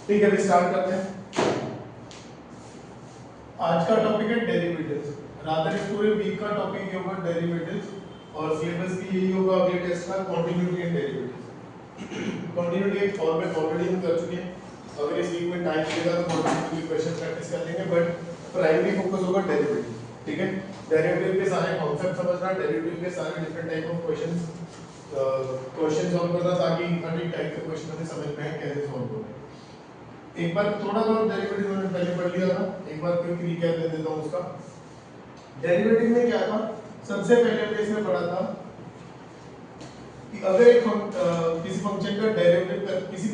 ठीक है, अभी स्टार्ट करते हैं। आज का टॉपिक है डेरिवेटिव्स। रादर इस पूरे वीक का टॉपिक ये होगा डेरिवेटिव्स, और सिलेबस भी यही होगा अगले टेस्ट का, कॉन्टिन्यूटी एंड डेरिवेटिव्स। कॉन्टिन्यूटी एक फॉर्मेट ऑलरेडी हम कर चुके हैं। अगर इस वीक में टाइम मिलेगा तो कॉन्टिन्यूटी के क्वेश्चन प्रैक्टिस कर लेंगे, बट प्राइमरी फोकस होगा डेरिवेटिव। ठीक है, डेरिवेटिव के सारे कॉन्सेप्ट समझना, डेरिवेटिव के सारे different type of question solve करना, ताकि हर एक टाइप के क्वेश्चन हमें समझ में आए कैसे सॉल्व होना है। एक बार थोड़ा बहुत डेरिवेटिव मैंने पहले पढ़ लिया था, एक बार क्विक रिकैप दे देता हूं उसका। डेरिवेटिव में क्या था, सबसे पहले हमने इसमें पढ़ा था कि अगर एक किसी फंक्शन का डेरिवेटिव कर किसी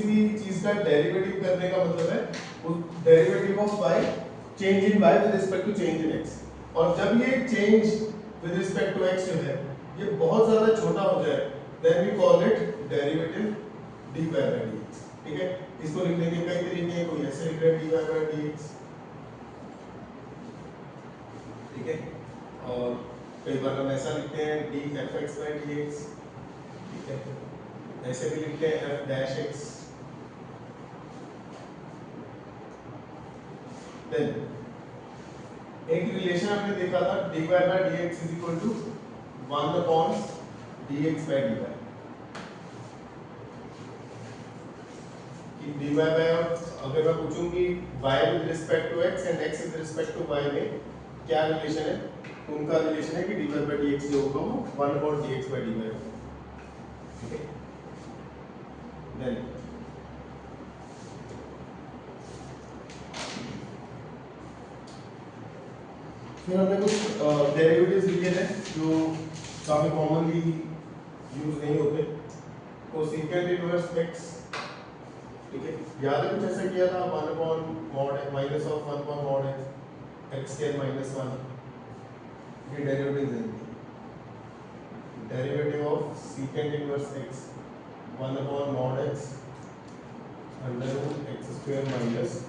भी चीज का डेरिवेटिव करने का मतलब है उस derivative of y change in y with respect to change in x। और जब ये change with respect to x जो है ये बहुत ज्यादा छोटा हो जाए, then we call it derivative dy by dx। ठीक है, इसको लिखने के कई तरीके हैं, कोई ऐसे लिख रहा है dy by dx, ठीक है, और कई बार हम ऐसा लिखते हैं dfx by dx, ठीक है, ऐसे भी लिखते हैं f dash x। देन एक रिलेशन हमने देखा था dy by dx is equal to 1 upon dx by dy, कि dy by, अगर मैं पूछूंगी y with respect to x and x with respect to y में क्या रिलेशन है, तो उनका रिलेशन है कि dy by dx जो होगा वो 1 upon dx by dy होगा। ठीक है, देन फिर हमने कुछ डेरिवेटिव्स लिखे थे जो काफी कॉमनली यूज नहीं होते, तो सेकेंड इनवर्स x, ठीक है, याद है कुछ ऐसा किया था 1 upon mod minus of 1 upon mod x square minus 1, ये डेरिवेटिव है, derivative of second inverse x 1 upon mod x under root x square minus 1।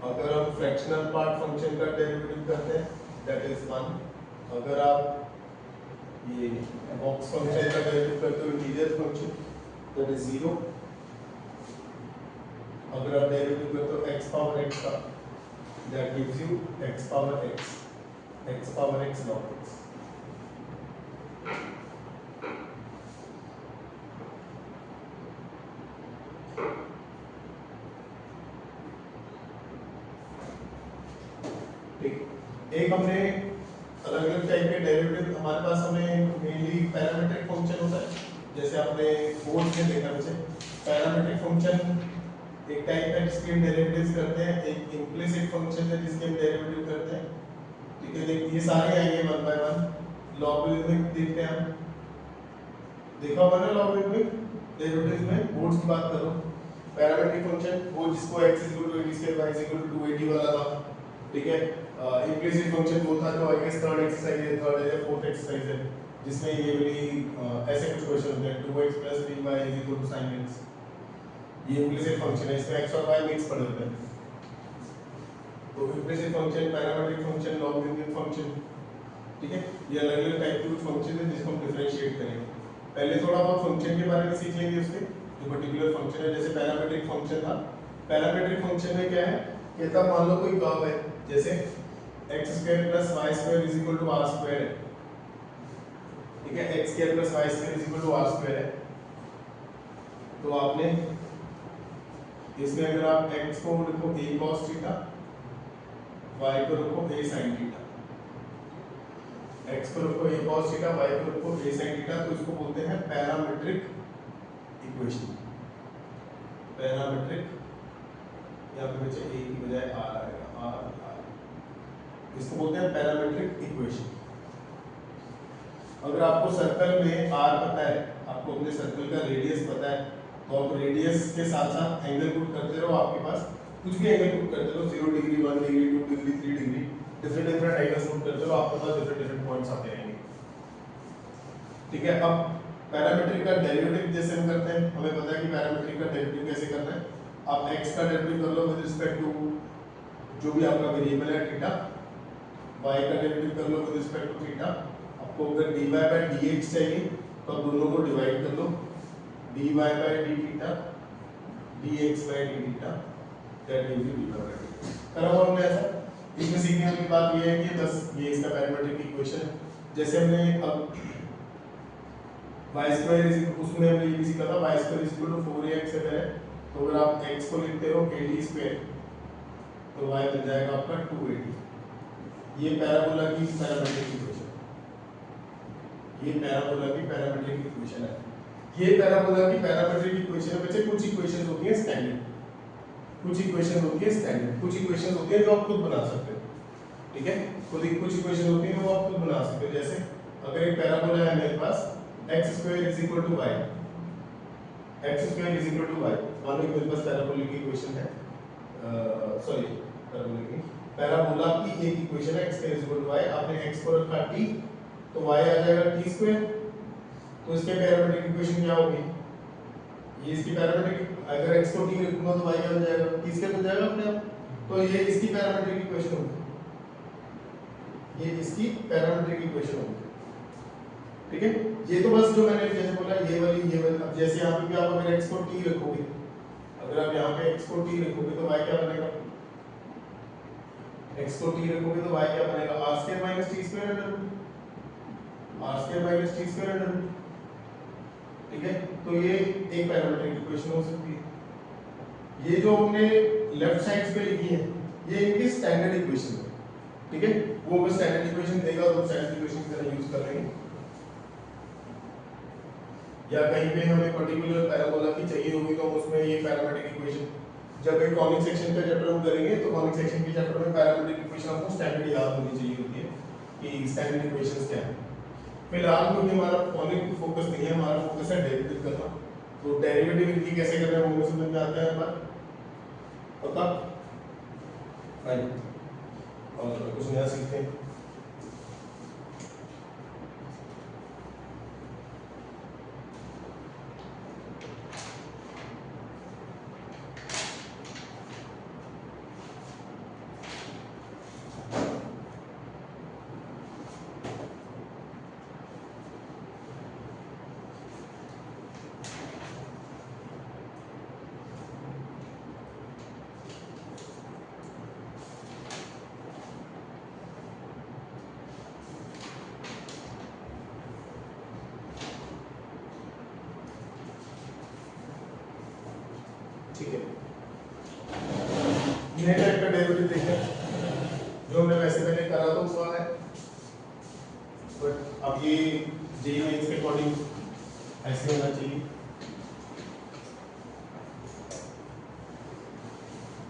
अगर हम फ्रैक्शनल पार्ट फंक्शन का डेरिवेटिव करते हैं दैट इज 1। अगर आप ये बॉक्स फंक्शन का डेरिवेटिव करते हो इंटीजर फंक्शन दैट इज 0। अगर आप डेरिवेटिव करते हो x पावर x का that gives you x power x log x। ठीक, एक हमने अलग अलग टाइप के डेरिवेटिव हमारे पास हमें मेनली पैरामीट्रिक फंक्शन होता है, जैसे आपने कोर्स में देखा वैसे पैरामीट्रिक फंक्शन एक टाइप का जिसके हम डेरिवेटिव्स करते हैं, एक इम्प्लिसिट फंक्शन है जिसके हम डेरिवेटिव करते हैं। ठीक है, देखिए ये सारे आएंगे वन बाय वन। लॉगरिथमिक देखते हैं हम, देखा होगा ना लॉगरिथमिक डेरिवेटिव्स में, बोर्ड्स की बात करो, पैरामीट्रिक फंक्शन वो जिसको x = y = 280 वाला था। ठीक है, इम्प्लिसिट फंक्शन वो था जो आई गेस थर्ड एक्सरसाइज है, थर्ड है या फोर्थ एक्सरसाइज है, जिसमें ये वाली ऐसे कुछ क्वेश्चन होते हैं 2x + 3y = sin x। ये इम्प्लिसिट फंक्शन है, इसमें x और y मिक्स पड़े होते हैं। तो implicit function, parametric function, logarithmic function, ठीक है, ये अलग अलग टाइप के फंक्शन है जिसको हम डिफरेंशिएट करेंगे। पहले थोड़ा बहुत फंक्शन के बारे में सीख लेंगे, उसके जो पर्टिकुलर फंक्शन है, जैसे पैरामीट्रिक फंक्शन था। पैरामीट्रिक फंक्शन में क्या है, ये था मान लो कोई कर्व है, जैसे x² + y² = r² है। ठीक है, x² + y² = r² है। तो आपने इसमें अगर आप x को लिखो a cos थीटा, y को रखो a sin थीटा, x को रखो a cos थीटा, y को रखो a sin थीटा, तो इसको बोलते हैं पैरामीट्रिक इक्वेशन। पैरामीट्रिक, यहाँ पे बचे a की बजाय r आएगा, r, इसको बोलते हैं पैरामीट्रिक इक्वेशन। अगर आपको सर्कल में r पता है, आपको अपने सर्कल का रेडियस पता है, तो आप रेडियस के साथ साथ एंगल पुट करते रहो, आपके पास कुछ भी एंगल पुट करते रहो, 0 degree, 1 degree, 2 degree, 3 degree, different angles put करते रहो, आपके पास डिफरेंट पॉइंट्स आते रहेंगे। ठीक है, अब पैरामीट्रिक का डेरिवेटिव जैसे हम करते हैं, हमें पता है कि पैरामीट्रिक का डेरिवेटिव कैसे करना है। आप x का डेरिवेटिव कर लो विद रिस्पेक्ट टू जो भी आपका वेरिएबल है थीटा, y का डेरिवेटिव कर लो विद रिस्पेक्ट टू थीटा। आपको अगर dy by dx चाहिए तो अब दोनों को डिवाइड कर लो, dy by d theta dx by d theta that gives you dy by d। करा हुआ हमने ऐसा। इसमें सीखने वाली बात ये है कि बस ये इसका पैरामीट्रिक इक्वेशन है। जैसे हमने अब y स्क्वायर उसमें हमने ये भी सीखा था y square is equal to 4ax है, तो अगर आप x को लिखते हो ad स्क्वायर तो y बन जाएगा आपका 2ad। ये पैराबोला की पैरामीट्रिक इक्वेशन, ये पैराबोला की पैरामीट्रिक इक्वेशन है। ये पैराबोला की पैरामीट्रिक इक्वेशन में बच्चे कुछ इक्वेशंस होती हैं स्टैंडर्ड, कुछ इक्वेशन होती है स्टैंडर्ड, कुछ इक्वेशन होती है जो आप खुद बना सकते हो, ठीक है। कुछ इक्वेशन होती है वो आप खुद बना सकते हो। जैसे अगर एक पैराबोला है मेरे पास x square is equal to y, x square is equal to y, मान लो मेरे पास पैराबोला की इक्वेशन है, सॉरी पैराबोला की एक इक्वेशन है x square is equal to y, आपने x को रखा t तो y आ जाएगा t स्क्वायर। तो इसके पैरामीट्रिक इक्वेशन क्या होगी, ये इसकी पैरामीट्रिक, अगर x को t रखूंगा तो y क्या बन जाएगा, t स्क्वायर बन जाएगा अपने आप। तो ये इसकी पैरामीट्रिक इक्वेशन होगी, ये इसकी पैरामीट्रिक इक्वेशन होगी, ठीक है। ये तो बस जो मैंने जैसे बोला ये वाली अब जैसे यहाँ पे भी आप अगर x को t रखोगे, अगर आप यहाँ पे x को t रखोगे तो y क्या बनेगा, x को t रखोगे तो y क्या बनेगा, r square minus t square under root, r square minus t square under root, ठीक है। तो ये एक पैरामीट्रिक इक्वेशन हो सकती है। ये जो हमने लेफ्ट साइड पे लिखी है ये इनकी स्टैंडर्ड इक्वेशन है, ठीक है। वो हमें स्टैंडर्ड इक्वेशन देगा तो स्टैंडर्ड इक्वेशन की तरह यूज कर लेंगे। या कहीं पे हमें पर्टिकुलर पैराबोला की चाहिए होगी तो हम उसमें ये पैरामीट्रिक इक्वेशन, जब एक कॉनिक सेक्शन का चैप्टर हम करेंगे तो कॉनिक सेक्शन के चैप्टर में पैरामीट्रिक इक्वेशन हमको स्टैंडर्ड याद होनी चाहिए होती है कि स्टैंडर्ड इक्वेशंस क्या है। फिलहाल क्योंकि हमारा कॉनिक पे फोकस नहीं है, हमारा फोकस है डेरिवेटिव करना, तो डेरिवेटिव इनकी कैसे करना है वो समझ में आता है हमारा पता नहीं, और कुछ नया सीखते हैं। ठीक है, नए टाइप का डेरिवेटिव देखें जो हमने वैसे पहले करा तो हुआ है, बट अब ये जेई मेंस के अकॉर्डिंग ऐसे होना चाहिए।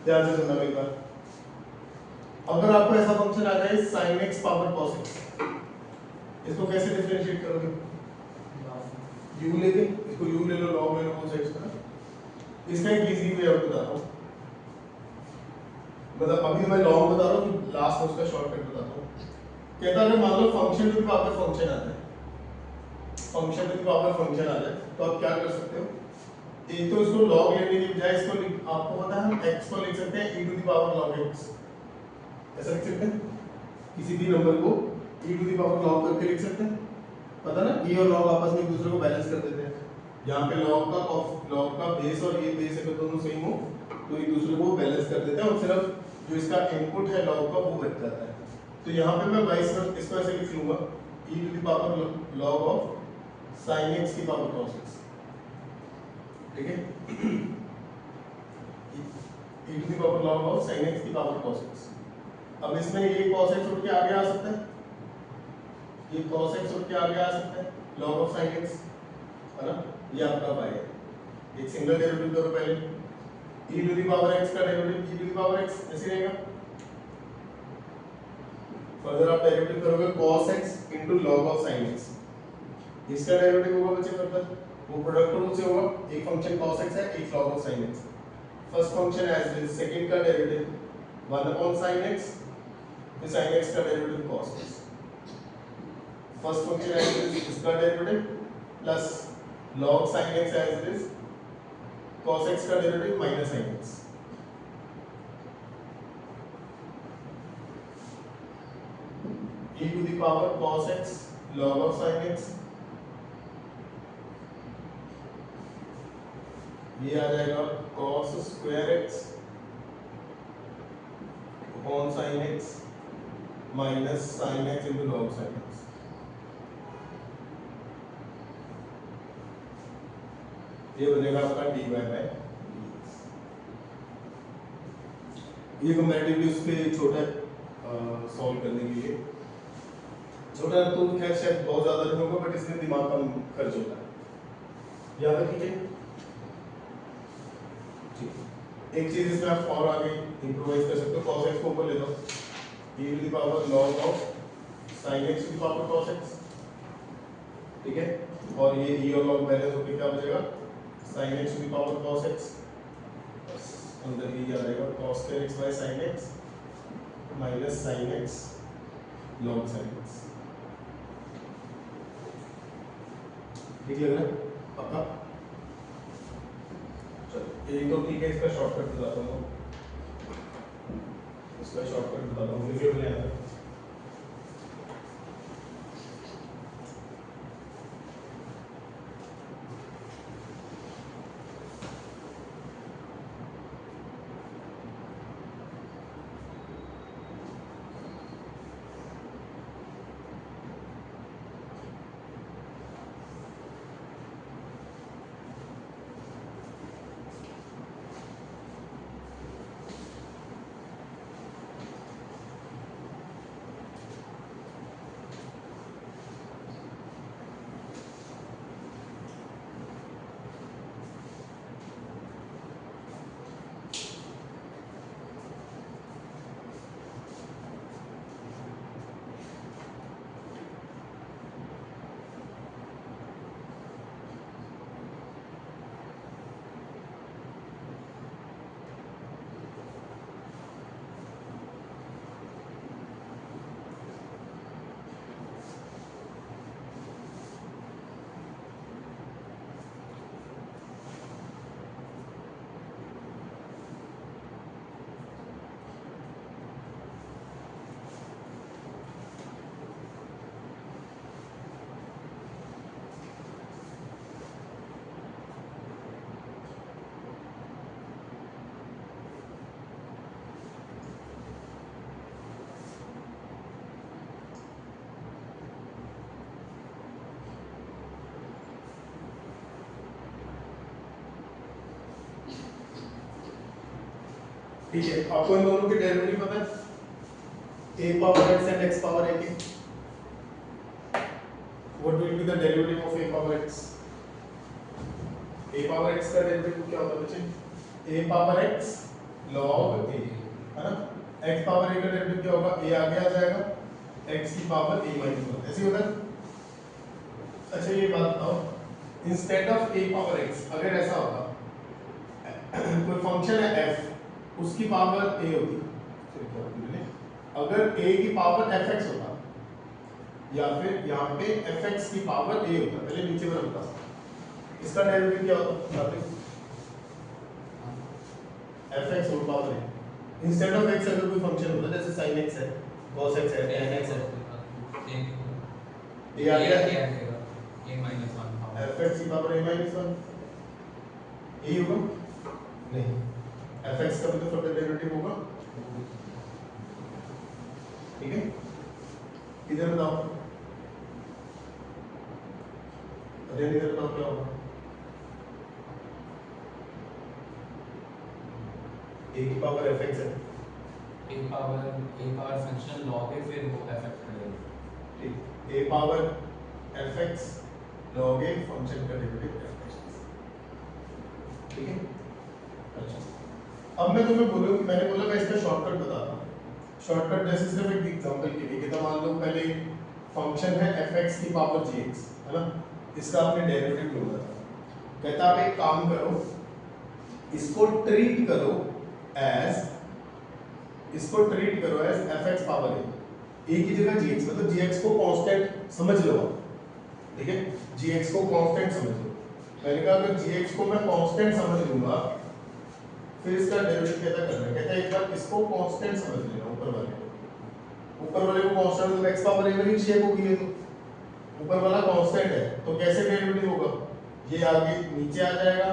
ध्यान से सुनना एक बार, अगर आपको ऐसा फंक्शन आ जाए sin x power cos x, इसको कैसे डिफरेंशिएट करोगे, u लेके, इसको u ले लो, log ले लो, कौन सा इसका, इसका एक इजी वे आपको बताता हूँ, मतलब अभी मैं लॉन्ग बता रहा हूँ, लास्ट में उसका शॉर्टकट बताता हूँ। कहता है मान लो function to the power function आता है, function to the power function आ जाए तो आप क्या कर सकते हो, एक तो इसको लॉग लेने की बजाय इसको आपको पता है हम x को लिख सकते हैं e to the power log x, ऐसा लिख सकते हैं, किसी भी नंबर को e to the power log करके लिख सकते हैं, पता ना, e और log आपस में एक दूसरे को बैलेंस कर देते हैं। यहाँ पे log का बेस और ये बेस अगर दोनों सेम हो तो एक दूसरे को बैलेंस कर देते हैं और सिर्फ जो इसका इनपुट है log का वो बच जाता है। तो यहाँ पे मैं बाईस इसको ऐसे लिख लूंगा e to the power log of sin x की पावर cos x, ठीक है, e to the power log of sin x की पावर cos x। अब इसमें ये cos x उठ के आगे आ सकता है, ये cos x उठ के आगे आ सकता है, log ऑफ sin x है ना, ये आपका y है। एक सिंगल डेरिवेटिव करो पहले, e to the power x का derivative e to the power x ऐसे रहेगा, फर्दर आप डेरिवेटिव करोगे cos x into log of sin x, इसका डेरिवेटिव होगा बच्चे फर्दर वो प्रोडक्ट रूल से होगा, एक फंक्शन cos x है, एक log of sin x, first function as it is, second का डेरिवेटिव 1 upon sin x, फिर sin x का derivative cos x, first function as it is इसका derivative plus log sin x as it is cos x का derivative minus sin x, e to the power cos x log of sin x ये आ जाएगा cos square x upon sin x minus sin x into log sin x। ये बनेगा आपका dy bye dx। ये comparatively उस पे छोटा solve करने के लिए छोटा तो खैर शायद बहुत ज्यादा नहीं होगा, बट इसमें दिमाग कम खर्च होता है, याद रखिए। ठीक, एक चीज इसमें आप और आगे इंप्रोवाइज कर सकते हो। cos x को ऊपर ले दो, e to the power log of sin x to the power cos x, ठीक है। और ये e और log बैलेंस होकर क्या बचेगा, sin x to the power cos x, अंदर ये आ जाएगा cos square x by sin x minus sin x log sin x। ठीक लग रहा है पक्का? चलो एक तो ठीक है, इसका शॉर्टकट बताता हूँ, इसका शॉर्टकट बताता हूँ, लिखे हुए हैं। ठीक है, आपको इन दोनों के डेरिवेटिव पता है, a power x and x power a के। What will be the derivative of a power x? a power x का डेरिवेटिव क्या होता है बच्चे? a power x log a, है ना। x पावर a का डेरिवेटिव क्या होगा? a आगे आ जाएगा, x की पावर a माइनस 1, ऐसे होता है। अच्छा ये बात बताओ, instead of a power x अगर ऐसा होता कोई फंक्शन है f, उसकी पावर a होती, अगर a की पावर fx होता या फिर यहाँ पे fx की पावर a होता, पहले नीचे में रखता, इसका डेरिवेटिव क्या होता? fx whole power a। Instead of x अगर कोई फंक्शन होता जैसे sin x है, cos x है, tan x है, ये आ गया a minus 1 fx की पावर a minus 1, यही होगा नहीं, fx का भी तो फर्दर डेरिवेटिव होगा, ठीक है। इधर बताओ, अरे इधर बताओ क्या होगा? a की पावर fx है, a पावर फंक्शन log है, फिर वो fx करेगा, ठीक, a power fx log a function का डेरिवेटिव fx, ठीक है। अच्छा अब मैं तुम्हें बोलूं, मैंने बोला मैं इसका शॉर्टकट बताता हूँ। शॉर्टकट जैसे सिर्फ एक एग्जांपल के लिए, तो मान लो पहले फंक्शन है fx की पावर gx, है ना, इसका आपने डेरिवेटिव ढूंढना था। कहता आप एक काम करो, इसको ट्रीट करो एज fx पावर a की जगह gx, मतलब gx को कांस्टेंट समझ लो आप, ठीक है, gx को कांस्टेंट समझ लो। मैंने कहा अगर gx को मैं कांस्टेंट समझ लूंगा, फिर इसका डेरिवेटिव कैसा करना है? कहता है एक बार इसको कांस्टेंट समझ लेना, ऊपर वाले को कांस्टेंट, मतलब x पावर a वाली शेप होगी, तो ऊपर वाला कांस्टेंट है, तो कैसे डेरिवेटिव होगा? ये आगे नीचे आ जाएगा,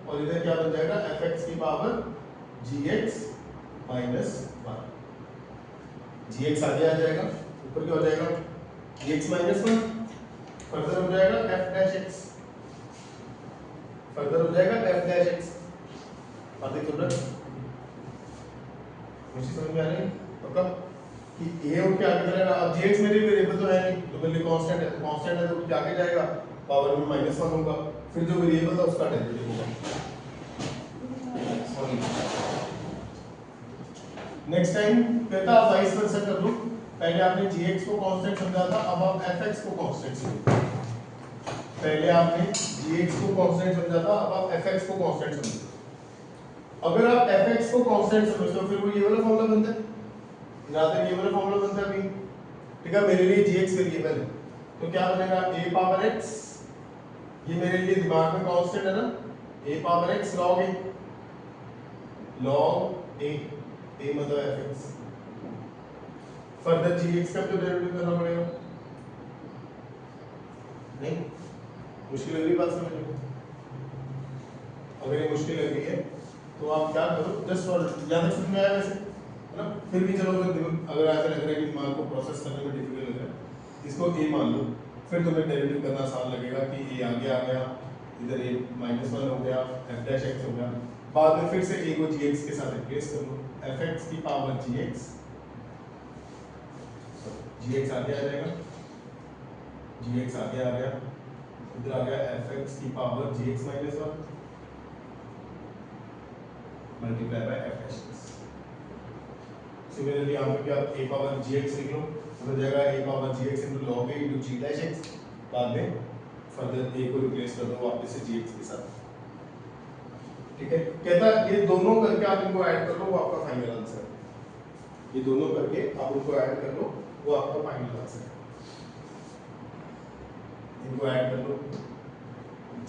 और इधर क्या बन जाएगा fx की पावर gx माइनस 1। gx आगे आ जाएगा, ऊपर क्या हो जाएगा gx माइनस 1, फर्दर हो जाएगा f डैश x, फर्दर हो जाएगा f डैश x। बातें सुन रहे मुझे समझ में आ रही है पक्का कि a उठ के आगे चलेगा। अब gx मेरे वेरिएबल तो है नहीं, तो मेरे लिए कांस्टेंट है, तो कांस्टेंट है तो उठ के आगे जाएगा, पावर में माइनस 1 होगा, फिर जो वेरिएबल था उसका डेरिवेटिव होगा। नेक्स्ट टाइम कहता आप वाइस वर्सा कर लो, पहले आपने gx को कांस्टेंट समझा था, अब आप fx को कांस्टेंट समझो। पहले आपने gx को कांस्टेंट समझा था, अब आप fx को कांस्टेंट समझो। अगर आप fx को कांस्टेंट समझते हो फिर वो ये वाला फॉर्मूला बनता है, यहाँ तक ये वाला फॉर्मूला बनता है अभी, ठीक है। मेरे लिए gx वेरिएबल है तो क्या बनेगा a पावर x, ये मेरे लिए दिमाग में कांस्टेंट है ना, a power x log a, log a मतलब fx। फर्दर gx का तो डेरिवेटिव करना पड़ेगा, नहीं मुश्किल लग रही बात समझ में? अगर ये मुश्किल लग रही है तो आप क्या करो, जस्ट और ज्यादा समझ में आया वैसे है ना, फिर भी चलो अगर ऐसा लग रहा है कि दिमाग को प्रोसेस करने में डिफिकल्ट लग रहा है, इसको a मान लो, फिर तुम्हें डेरिवेटिव करना आसान लगेगा कि a आगे आ गया, इधर a माइनस 1 हो गया, f डैश x हो गया, बाद में फिर से a को gx के साथ रिप्लेस कर लो, fx की पावर gx, gx आगे आ जाएगा, gx आगे आ गया, इधर आ गया fx की power gx minus 1 multiply by f dash x। Similarly यहाँ पे भी आप a पावर gx लिख लो, तो हो जाएगा a power gx into log a into g dash x, बाद में फर्दर a को रिप्लेस कर दो वापस से gx के साथ, ठीक है। कहता है ये दोनों करके आप इनको ऐड कर लो, वो आपका फाइनल आंसर है। ये दोनों करके आप उनको ऐड कर लो, वो आपका फाइनल आंसर है। इनको ऐड कर लो,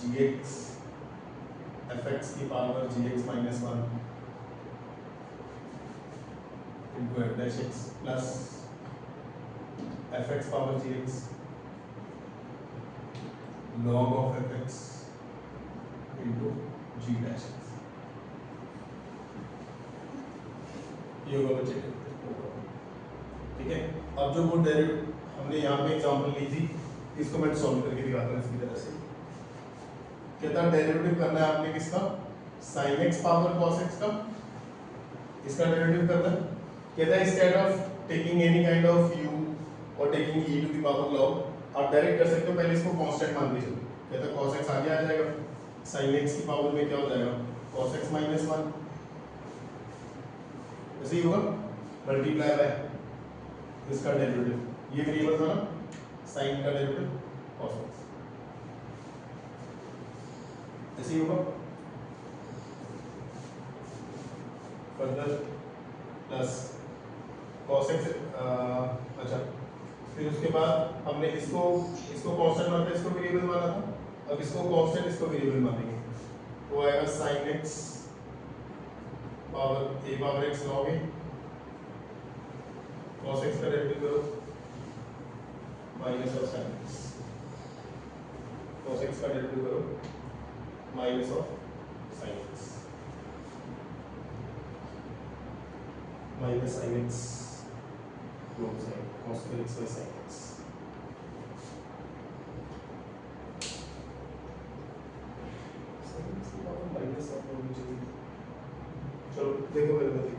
gx fx की power gx minus 1 into f dash x plus fx power gx log of fx into g dash x, ये होगा बच्चे, ठीक है। अब जो वो डेरिवेटिव हमने यहाँ पे एग्जांपल ली थी, इसको मैं सॉल्व करके दिखाता हूँ इसकी तरह से। कहता है डेरिवेटिव करना है आपने किसका, sin x power cos x का, इसका डेरिवेटिव करना है। कहता है instead of taking any kind of u और taking e to the power log, आप डायरेक्ट कर सकते हो, पहले इसको कांस्टेंट मान के चलो। कहता है cos x आगे आ जाएगा, sin x की पावर में क्या हो जाएगा cos x माइनस 1, ऐसे ही होगा, मल्टीप्लाई बाय इसका डेरिवेटिव, ये वेरिएबल था ना sin का डेरिवेटिव cos x, ऐसे ही होगा। फर्दर प्लस cos x, अच्छा फिर उसके बाद हमने इसको कांस्टेंट माना था, इसको वेरिएबल माना था, अब इसको कांस्टेंट इसको वेरिएबल मानेंगे, तो आएगा sin x power a power x log a, cos x का डेरिवेटिव करो minus of sin x, cos x का डेरिवेटिव करो minus of sin x, minus sin x cos square x by sin x, minus of होनी चाहिए। चलो देखो मेरे को,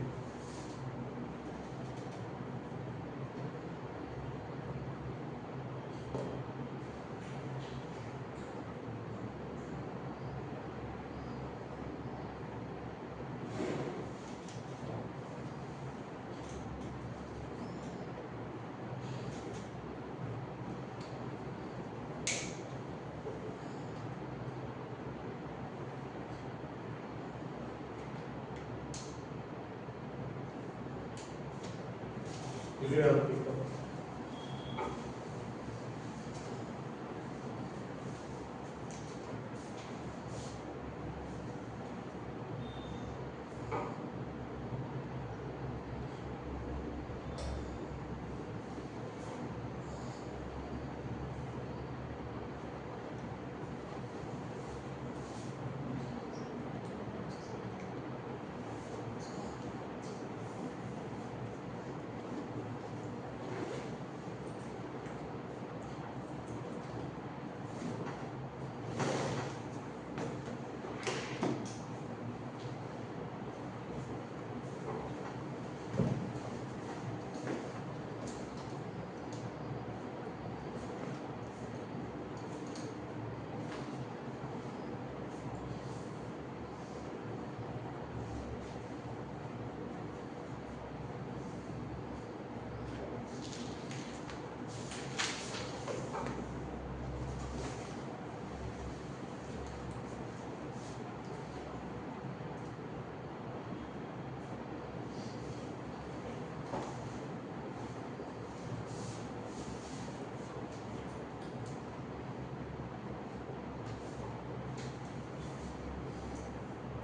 इसे आप देखो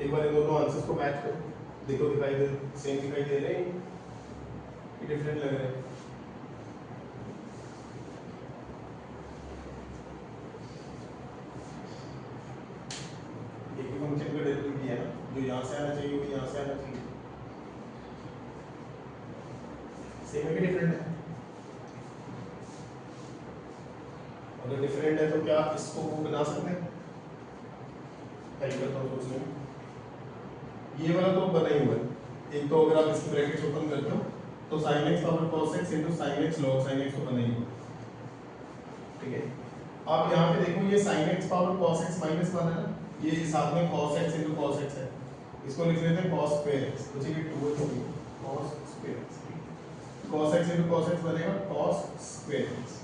एक बार इन दोनों आंसर्स को मैच करो, देखो दिखाई दे सेम दिखाई दे रहे हैं कि डिफरेंट लग रहे हैं। एक ही फंक्शन का डेरिवेटिव किया ना, जो यहाँ से आना चाहिए वो यहाँ से आना चाहिए, सेम है कि डिफरेंट है? अगर डिफरेंट है तो क्या इसको वो बना सकते हैं? हेल्प करता हूँ सोचने में। ये वाला तो बना ही हुआ है। एक तो अगर आप इसकी ब्रैकेट्स ओपन करते हो तो sin x power cos x into sin x log sin x तो बना ही हुआ, ठीक है। आप यहाँ पे देखो ये sin x power cos x minus one है ना, ये साथ में cos x into cos x है, इसको लिख लेते हैं cos square x, तो ठीक है 2x cos square x, cos x into cos x बनेगा cos square x,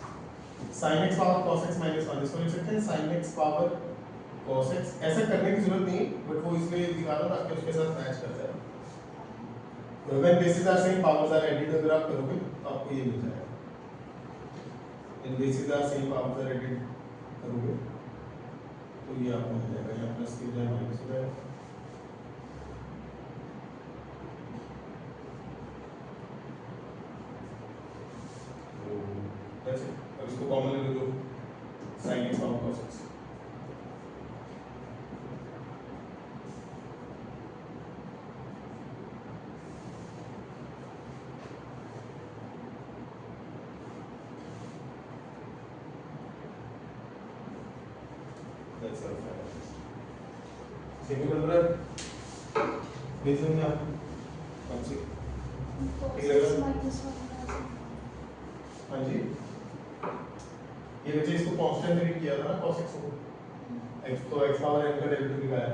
sin x power cos x minus one, इसको लिख सकते हैं sin x power cos x। ऐसा करने की जरूरत नहीं, बट वो इसलिए दिखा रहा हूँ ताकि उसके साथ मैच कर जाए। When bases are same, powers are added, अगर आप करोगे तो आपको ये मिल जाएगा। When bases are same, powers are added करोगे तो ये आपको मिल जाएगा, यहाँ प्लस की बजाय माइनस हो जाएगा। तो that's it। अब इसको कॉमन ले लो, sin x power cos x। Semi number base में आप कौन सी ठीक लग रहा है? हाँ जी, ये बच्चे इसको कांस्टेंट रीड किया था ना cos x को, x तो x पावर n का डेरिवेटिव निकाला,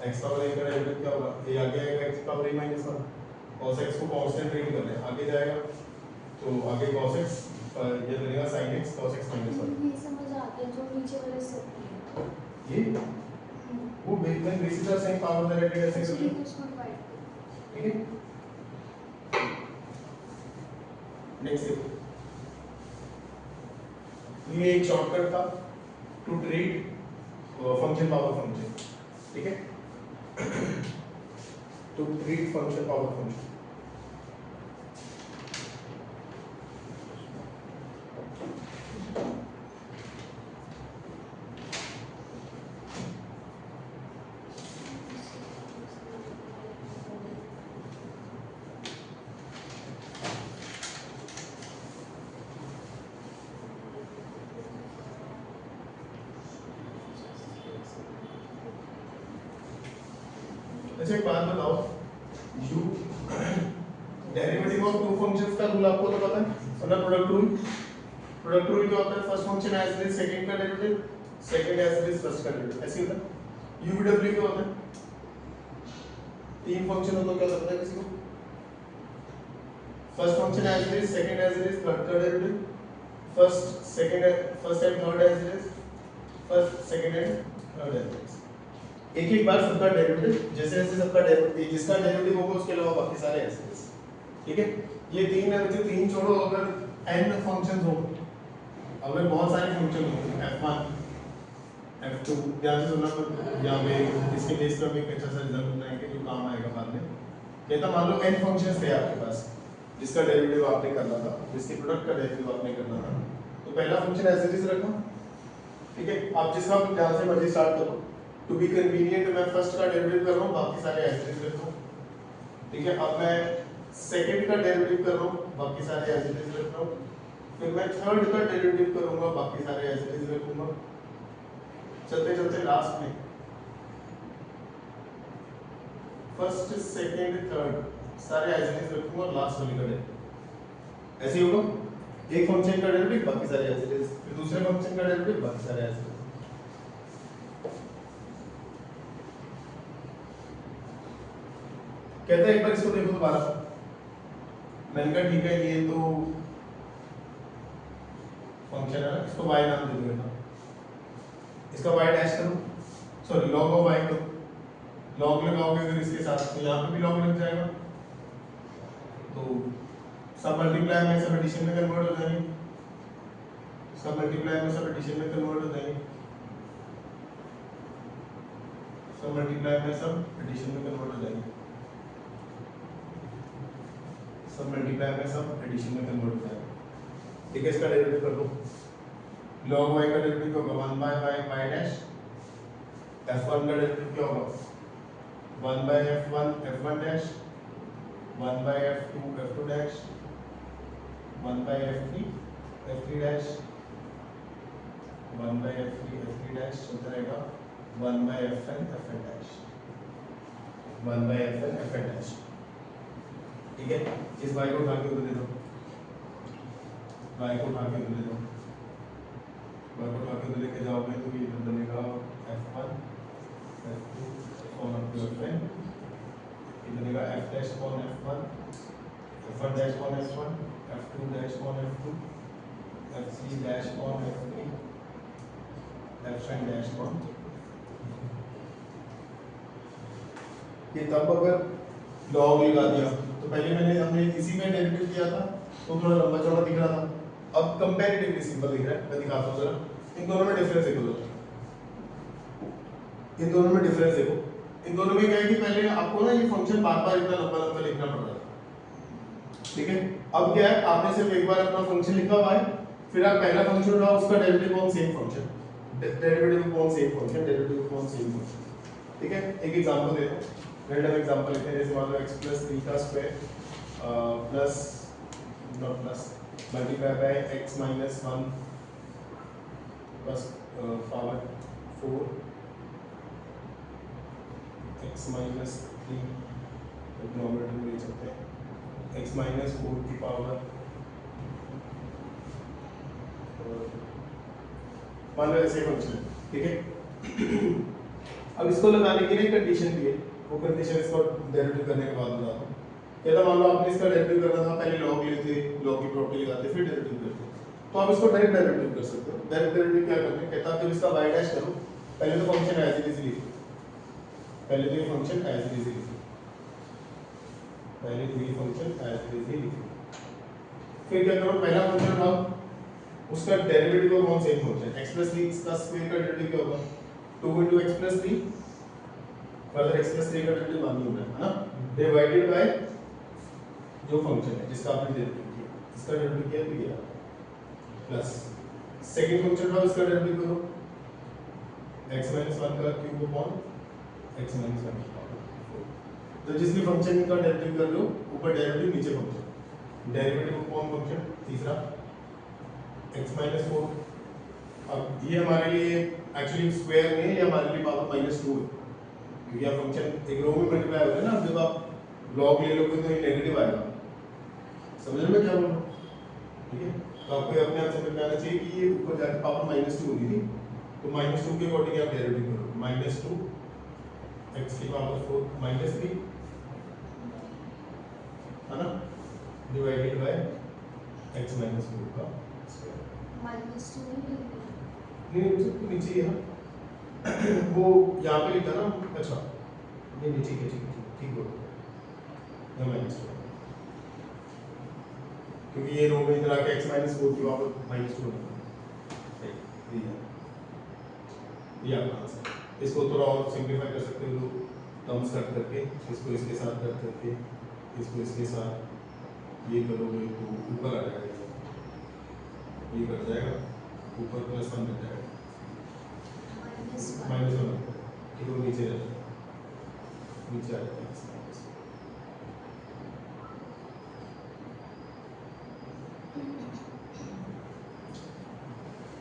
x पावर n का डेरिवेटिव क्या होगा, ये आगे आएगा x power a minus one, cos x को कांस्टेंट रीड कर ले, आगे जाएगा तो आगे cos x ये बनेगा sin x cos x minus one. ये समझ आता है जो नीचे वाले सब ये वो bases are same, power are added ऐसे कर लो, ठीक है। नेक्स्ट देखो, ये एक शॉर्टकट था to treat function power function, ठीक है, to treat function power function. अच्छा एक बात बताओ, u derivative of two functions का रूल आपको तो पता है, मतलब प्रोडक्ट रूल। प्रोडक्ट रूल क्या होता है, first function as it is second का derivative, second as it is first का डेरिवेटिव, ऐसे होता है। u w क्या होता है, तीन फंक्शन हो तो क्या होता है किसी को, first function as it is, second as it is, third का derivative, first second first and third as it is, first second and third as it is. एक एक बार सबका डेरिवेटिव, जैसे जैसे सबका डेरिवेटिव जिसका डेरिवेटिव होगा उसके अलावा बाकी सारे ऐसे ऐसे, ठीक है। ये तीन है बच्चे, तीन छोड़ो, अगर n फंक्शंस हो, अगर बहुत सारे फंक्शन हो f1 f2, ध्यान से सुनना, यहाँ पे इसके बेस पर भी एक अच्छा सा रिजल्ट बनाएंगे जो काम आएगा बाद में। कहता मान लो n फंक्शंस थे आपके पास, जिसका डेरिवेटिव आपने करना था, जिसके प्रोडक्ट का डेरिवेटिव आपने करना था, तो पहला फंक्शन एज इट इज रखो, ठीक है। आप जिसका जहाँ से मर्जी स्टार्ट करो, टू बी कन्वीनियंट मैं फर्स्ट का डेरिवेटिव कर रहा हूँ, बाकी सारे एज इट इज रख रहा हूँ, ठीक है। अब मैं सेकंड का डेरिवेटिव कर रहा हूँ, बाकी सारे एज इट इज रख रहा हूँ, फिर मैं थर्ड का डेरिवेटिव करूंगा, बाकी सारे एज इट इज रखूंगा, चलते चलते लास्ट में फर्स्ट सेकंड थर्ड सारे एज इट इज रखूंगा, लास्ट वाली का डेरिवेटिव ऐसे ही होगा। एक फंक्शन का डेरिवेटिव बाकी सारे एज इट इज, फिर दूसरे फंक्शन का डेरिवेटिव बाकी सारे एज इट इज। कहता है एक बार इसको देखो दोबारा, मैंने कहा ठीक है ये तो फंक्शन है ना, इसको y नाम दे दूंगा, इसका y डैश करो, सॉरी log ऑफ y करो, log लगाओगे अगर इसके साथ तो यहाँ पे भी log लग जाएगा, तो सब मल्टीप्लाई में सब एडिशन में कन्वर्ट हो जाएंगे, सब मल्टीप्लाई में सब एडिशन में कन्वर्ट हो जाएंगे, सब मल्टीप्लाई में सब एडिशन में कन्वर्ट हो जाएंगे, सब मल्टीप्लाई में सब एडिशन में कन्वर्ट हो जाएगा। ठीक है, इसका डेरिवेटिव कर लो। log y का डेरिवेटिव क्या होगा 1 बाय y डैश, f1 का डेरिवेटिव क्या होगा 1 by f1 f1 dash, 1 by f2 f2 dash, 1 by f3 f3 dash, 1 by f3 f3 dash, चलता रहेगा 1 by fn fn dash, 1 by fn fn dash. ठीक है, इस y को उठा के उधर दे दो, y को उठा के उधर दे दो, y को उठा के उधर लेके जाओगे तो ये इधर बनेगा f1 f2 और up to fn, ये बनेगा f dash upon f1 f1 dash upon f1 f2 dash upon f2 f3 dash upon f3 fn dash upon. ये तब अगर लॉग लगा दिया तो पहले हमने इसी में डेरिवेटिव किया था तो थोड़ा लंबा चौड़ा दिख रहा था, अब कंपैरेटिवली सिंपल दिख रहा है। मैं दिखाता हूँ जरा, इन दोनों में डिफरेंस देखो जरा, इन दोनों में डिफरेंस देखो। इन दोनों में क्या है कि पहले आपको ना ये फंक्शन बार-बार इतना लंबा लिखना पड़ रहा था, ठीक है। अब क्या है, आपने सिर्फ एक बार अपना फंक्शन लिखा हुआ है, फिर आप पहला फंक्शन उठाओ, उसका derivative on same function, derivative on same function, derivative on same function. ठीक है, एक एग्जांपल देता हूं, रैंडम एग्जांपल लेते हैं। जैसे मान लो x + 3 का square plus not plus multiply by x - 1 plus power 4 x - 3 denominator में ले सकते हैं, x - 4 की पावर मान लो ऐसे फंक्शन है। ठीक है, अब इसको लगाने के लिए कंडीशन दी है, वो कंडीशन इसको डेरिवेटिव करने के बाद बताता हूँ। क्या था, मान लो आपने इसका डेरिवेटिव करना था, पहले लॉग लेते, लॉग की प्रॉपर्टी लगाते, फिर डेरिवेटिव करते, तो आप इसको डायरेक्ट डेरिवेटिव कर सकते हो। डायरेक्ट डेरिवेटिव क्या करना है, कहता है जब इसका y डैश करो, पहले तो फंक्शन एज इट इज लिखो, पहले तो ये फंक्शन एज इट इज लिखो, पहले तो ये फंक्शन एज इट इज लिखो, फिर क्या करो, पहला फंक्शन उठाओ, उसका derivative of same function x + 3 का स्क्वायर का डेरिवेटिव क्या होगा 2 x + 3, फर्दर x + 3 का डेरिवेटिव मान लो है ना, डिवाइडेड बाय जो फंक्शन है जिसका आपने डेरिवेटिव किया, इसका डेरिवेटिव किया तो ये प्लस सेकंड फंक्शन का इसका डेरिवेटिव करो x - 1 का क्यूब अपॉन x - 1 की पावर 4। तो जिस भी फंक्शन का डेरिवेटिव कर लो, ऊपर डेरिवेटिव नीचे फंक्शन, डेरिवेटिव अपॉन फंक्शन। तीसरा x - 4, अब ये हमारे लिए एक्चुअली स्क्वायर में ये हमारे लिए पावर -2 है, क्योंकि आप फंक्शन एक रो में मल्टीप्लाई होता है ना, जब आप लॉग ले लोगे तो ये नेगेटिव आएगा, समझ में क्या बोल रहा हूँ। ठीक है, तो आपको अपने आप समझ में आना चाहिए कि ये ऊपर जाकर पावर -2 होगी थी, तो -2 के अकॉर्डिंग आप डेरिवेटिव करो, -2 x की पावर 4 -3 है ना, डिवाइडेड बाय x - 4 का स्क्वायर। -2 नहीं तो नीचे ही है ना, वो यहाँ पे लिखा ना, अच्छा नहीं नहीं ठीक है ठीक बोलो, ये -2 क्योंकि ये रो में इधर आके x - 4 की पावर -2 है, ये आपका आंसर। इसको थोड़ा और सिंपलीफाई कर सकते हो, टर्म्स कट करके, इसको इसके साथ कट करके, इसको इसके साथ ये करोगे तो ऊपर आ जाएगा, ये कट जाएगा, ऊपर +1 बच जाएगा, -1 ठीक है, नीचे आ जाएगा, नीचे आ जाएगा।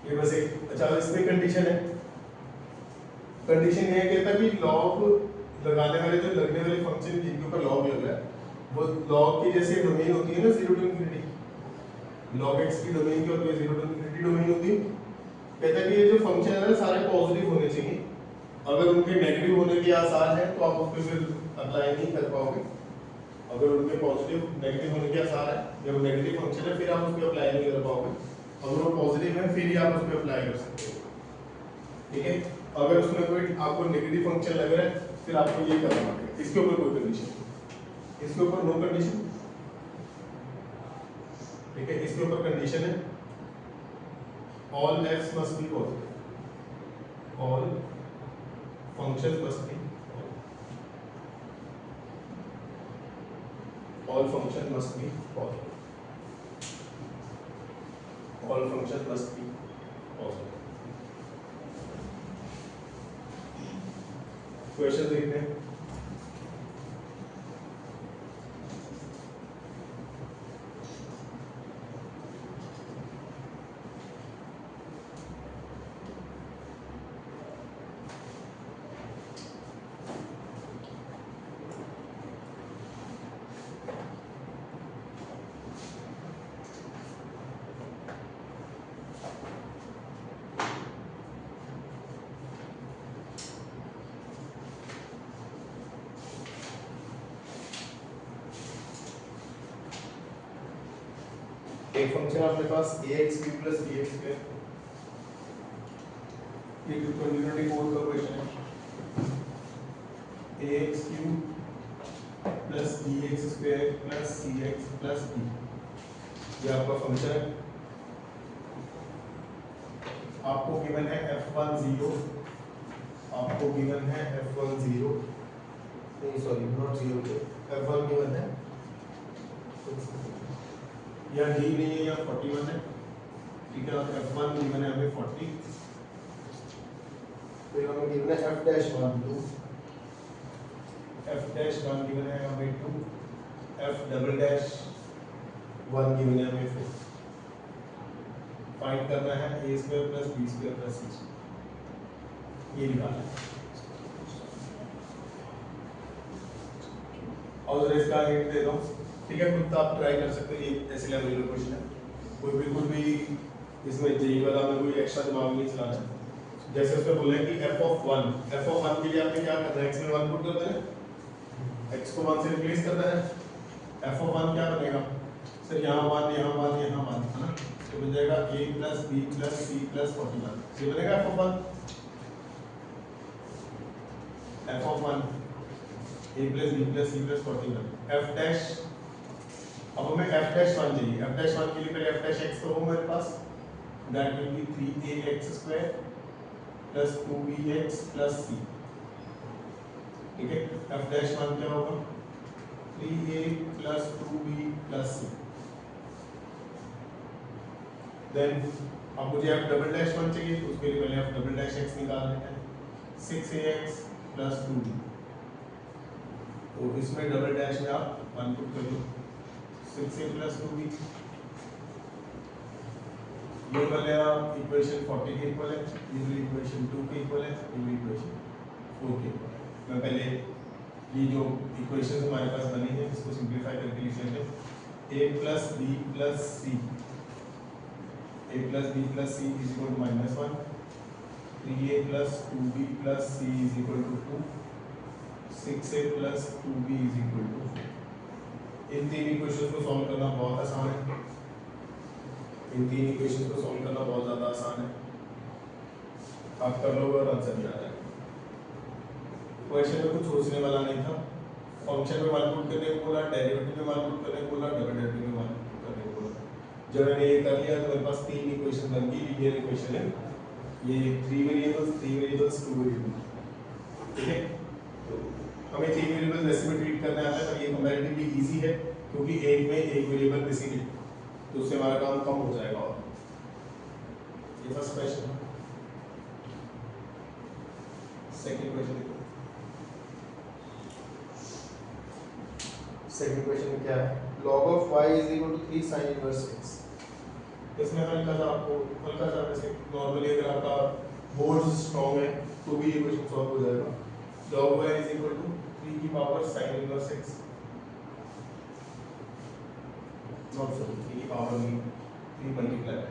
ये बस एक अच्छा, इसमें कंडीशन है, कंडीशन ये कहता है कि लॉग लगाने वाले जो लगने वाले फंक्शन जिनके ऊपर लॉग लग रहा है, वो लॉग की जैसे डोमेन होती है ना 0 to ∞, log x की डोमेन क्या होती है 0 to ∞ डोमेन होती है। कहता है कि ये जो फंक्शन है ना सारे पॉजिटिव होने चाहिए, अगर उनके नेगेटिव होने के आसार है तो आप उस पर फिर अप्लाई नहीं कर पाओगे, अगर उनके पॉजिटिव नेगेटिव होने के आसार है, जब नेगेटिव फंक्शन है फिर आप उस पर अप्लाई नहीं कर पाओगे, अगर वो पॉजिटिव है फिर ही आप उस पर अप्लाई कर सकते हो। ठीक है, अगर उसमें कोई आपको नेगेटिव फंक्शन लग रहा है फिर आपको ये करना पड़ेगा, इसके ऊपर कोई कंडीशन, इसके ऊपर नो कंडीशन। ठीक है, इसके ऊपर कंडीशन है all x must be positive, all functions must be all function must be positive. All function must be positive. Question देखते हैं। एक फंक्शन आपके पास ax cube plus bx square, ये 2024 का क्वेश्चन है। ax cube plus bx square plus cx plus d, ये आपका function है। आपको गिवन है f10, आपको गिवन है f10, नहीं सॉरी नॉट 0, f1 गिवन है, या डी नहीं है या 41 है, ठीक है। f1 गिवन है हमें 40, फिर हमें गिवन है f dash 1 2, f dash 1 given है हमें 2, f डबल डैश 1 गिवन है हमें 4। फाइंड करना है a square plus b square plus c square, ये निकालना है। और इसका हिंट दे दो, ठीक है, खुद आप ट्राई कर सकते हैं। ये ऐसे लेवल का क्वेश्चन है, कोई बिल्कुल भी इसमें जेई वाला में कोई एक्स्ट्रा दिमाग नहीं चलाना है। जैसे उसमें बोले कि f(1) के लिए आपने क्या करना है, x में 1 पुट कर देना है, x को 1 से रिप्लेस करना है। f(1) क्या बनेगा सर, यहाँ 1 यहाँ 1 यहाँ 1 है ना, तो बन जाएगा a plus b plus c plus 41, ये बनेगा f(1) a plus b plus c plus 41। f dash, अब हमें f डैश 1 चाहिए। f डैश 1 के लिए पहले f डैश x तो हो मेरे पास, that will be 3ax square plus 2bx plus c, ठीक है। f डैश 1 क्या होगा, 3a plus 2b plus c। Then अब मुझे f डबल डैश 1 चाहिए, तो उसके लिए पहले f डबल डैश x निकाल लेते हैं, 6ax प्लस 2b, तो इसमें डबल डैश में आप 1 पुट कर दो, 6a प्लस 2b, ये वाला इक्वेशन 40 के इक्वल है, ये वाली इक्वेशन 2 के इक्वल है, ये वाली इक्वेशन 4 के इक्वल है। मैं पहले ये जो इक्वेशन हमारे पास बनी है इसको सिंपलीफाई करके लिख लेते हैं। a plus b plus c, a plus b plus c is equal to -1, 3a plus 2b plus c is equal to 2, 6a plus 2b is equal to 4। इन तीन इक्वेशंस को सॉल्व करना बहुत आसान है, इन तीन इक्वेशंस को सॉल्व करना बहुत ज़्यादा आसान है, आप कर लोगे और आंसर भी आ जाएगा। क्वेश्चन में कुछ सोचने वाला नहीं था, फंक्शन में मान पुट करने को बोला, डेरिवेटिव में मान पुट करने को बोला, डबल डेरिवेटिव में मान पुट करने को बोला। जब मैंने ये कर लिया तो मेरे पास तीन इक्वेशन बन गई, लीनियर इक्वेशन है, ये 3 वेरिएबल्स 2 वेरिएबल्स, ठीक है। तो हमें 3 वेरिएबल्स वैसे भी ट्रीट करना आता है, पर ये कंपैरेटिवली इजी है क्योंकि एक में एक वेरिएबल मिसिंग है, तो उससे हमारा काम कम हो जाएगा। और ये फर्स्ट क्वेश्चन है। सेकंड क्वेश्चन देखो, सेकंड क्वेश्चन में क्या है, log of y is equal to 3 sin inverse x। इसमें हल्का सा आपको हल्का सा वैसे नॉर्मली अगर आपका बोर्ड स्ट्रांग है तो भी ये क्वेश्चन सॉल्व हो जाएगा। log y is equal to 3 की power sin inverse x, not sorry 3 की पावर नहीं, 3 मल्टीप्लाई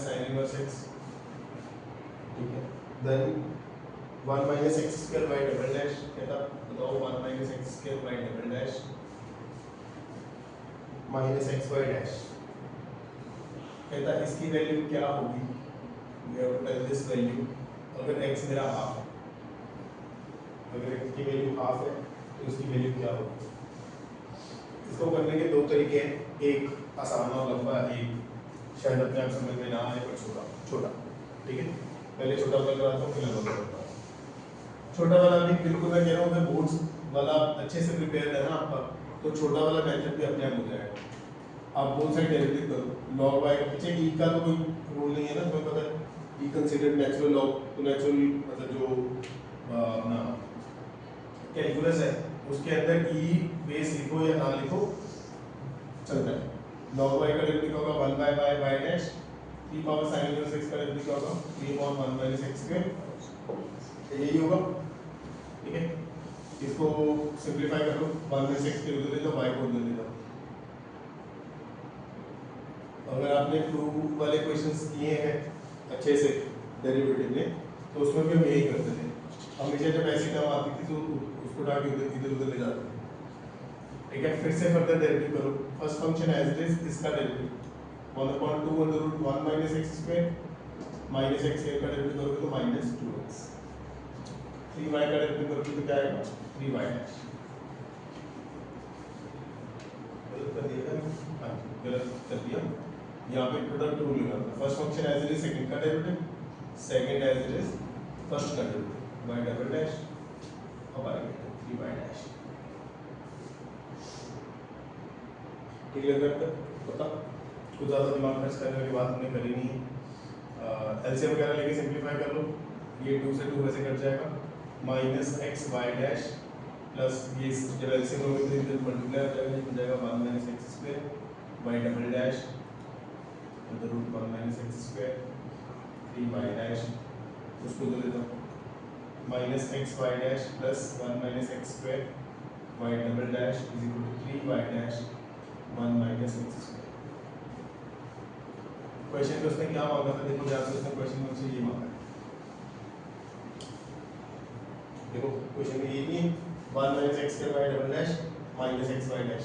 sin inverse x, ठीक है। Then 1 minus x square by double dash, कहता बताओ 1 minus x square by double dash minus xy dash, कहता इसकी value क्या होगी, we have to tell this value। अगर x मेरा हाफ है, अगर x की वैल्यू हाफ है तो इसकी वैल्यू क्या होगी। इसको करने के दो तरीके हैं, एक आसान और लंबा, एक शायद अपने आप समझ में ना आए पर छोटा, ठीक है। पहले छोटा वाला कराता हूँ फिर लंबा कराता हूँ। छोटा वाला भी बिल्कुल मैं कह रहा हूँ, अगर वाला अच्छे से प्रिपेयर है ना आपका, तो छोटा वाला मेथड भी अपने आप हो जाएगा। आप बोथ साइड डेरिवेटिव करो, log y पीछे e का तो कोई रूल नहीं है ना, तुम्हें पता है e कंसीडर्ड नेचुरल लॉग, तो नेचुरल मतलब जो अपना कैलकुलस है उसके अंदर e बेस लिखो या ना लिखो चलता है। log y का डेरिवेटिव होगा 1 by y dash, e power sin inverse x का डेरिवेटिव होगा 3 upon 1 minus x स्क्वायर, यही होगा। ठीक है, इसको सिंपलीफाई कर लो, 1 में 6 के उधर ले जाओ, y को उधर ले जाओ। अगर आपने प्रूव वाले क्वेश्चंस किए हैं अच्छे से डेरिवेटिव में, तो उसमें भी हम यही करते थे। हमेशा जब ऐसी टर्म आती थी तो उसको डाल के इधर उधर ले जाते थे। ठीक है, फिर से फर्दर डेरिवेटिव करो। First function as it is, इसका derivative 1/2 under root 1 minus x square, minus x square का डेरिवेटिव करोगे तो माइनस 2x, 3y का डेरिवेटिव करोगे तो क्या आएगा 3y डैश। गलत कर दिया क्या? हाँ, गलत कर दिया। यहाँ पे प्रोडक्ट रूल लगाना था। First function as it is second का derivative, second as it is first का डेरिवेटिव, y डबल डैश और आएगा 3y डैश। ठीक लग रहा है? पता कुछ ज़्यादा दिमाग खर्च करने की बात हमने करी नहीं है। एलसीएम वगैरह लेके सिंपलीफाई कर लो, ये 2 से 2 वैसे कट जाएगा, minus x y dash plus ये जब एलसीएम होगी तो इधर मल्टीप्लाई हो जाएगा, बन जाएगा 1 minus x square y double dash under root 1 minus x square 3y dash, उसको दे देता हूँ minus x y dash plus 1 minus x square y double dash is equal to 3y dash 1 minus x square. Question में उसने क्या मांगा था, देखो ध्यान से, उसने क्वेश्चन में मुझसे ये मांगा है। देखो क्वेश्चन में ये नहीं है 1 minus x square y double dash minus x y dash,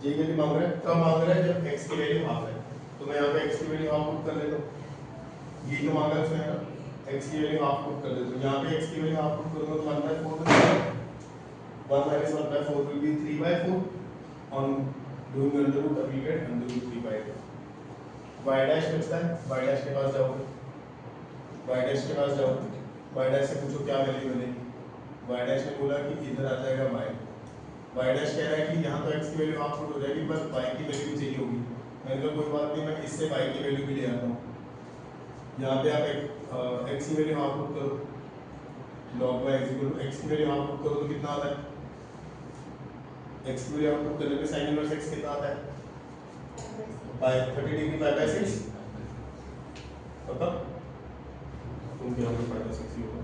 ये क्या मांग रहा है? कब मांग रहा है? जब x की वैल्यू हाफ है। तो मैं यहाँ पे x की वैल्यू हाफ पुट कर लेता हूँ, ये तो मांगा है उसने यार, x की वैल्यू हाफ पुट कर देता हूँ। यहाँ पे x की वैल्यू हाफ पुट करूँगा तो 1/4 हो जाएगा, 1 minus 1/4 will be 3/4 on doing under root we get under root 3/4। y dash बचता है, y डैश के पास जाओगे, y डैश के पास जाओ, y डैश से पूछो क्या वैल्यू मिलेगी, y डैश ने बोला कि इधर आ जाएगा y डैश कह रहा है कि यहाँ तो x की वैल्यू हाफ पुट हो जाएगी, बस y की वैल्यू चाहिए होगी। मैंने कहा कोई बात नहीं, मैं इससे y की वैल्यू भी ले आता हूँ। यहाँ पे आप x की वैल्यू हाफ पुट करो, log y is equal to x की वैल्यू हाफ पुट करो तो कितना आता है, x की वैल्यू हाफ पुट करने पे sin इनवर्स x कितना आता है, by 30 डिग्री 5/6, पता तुम क्या होगा 5/6 ही होगा,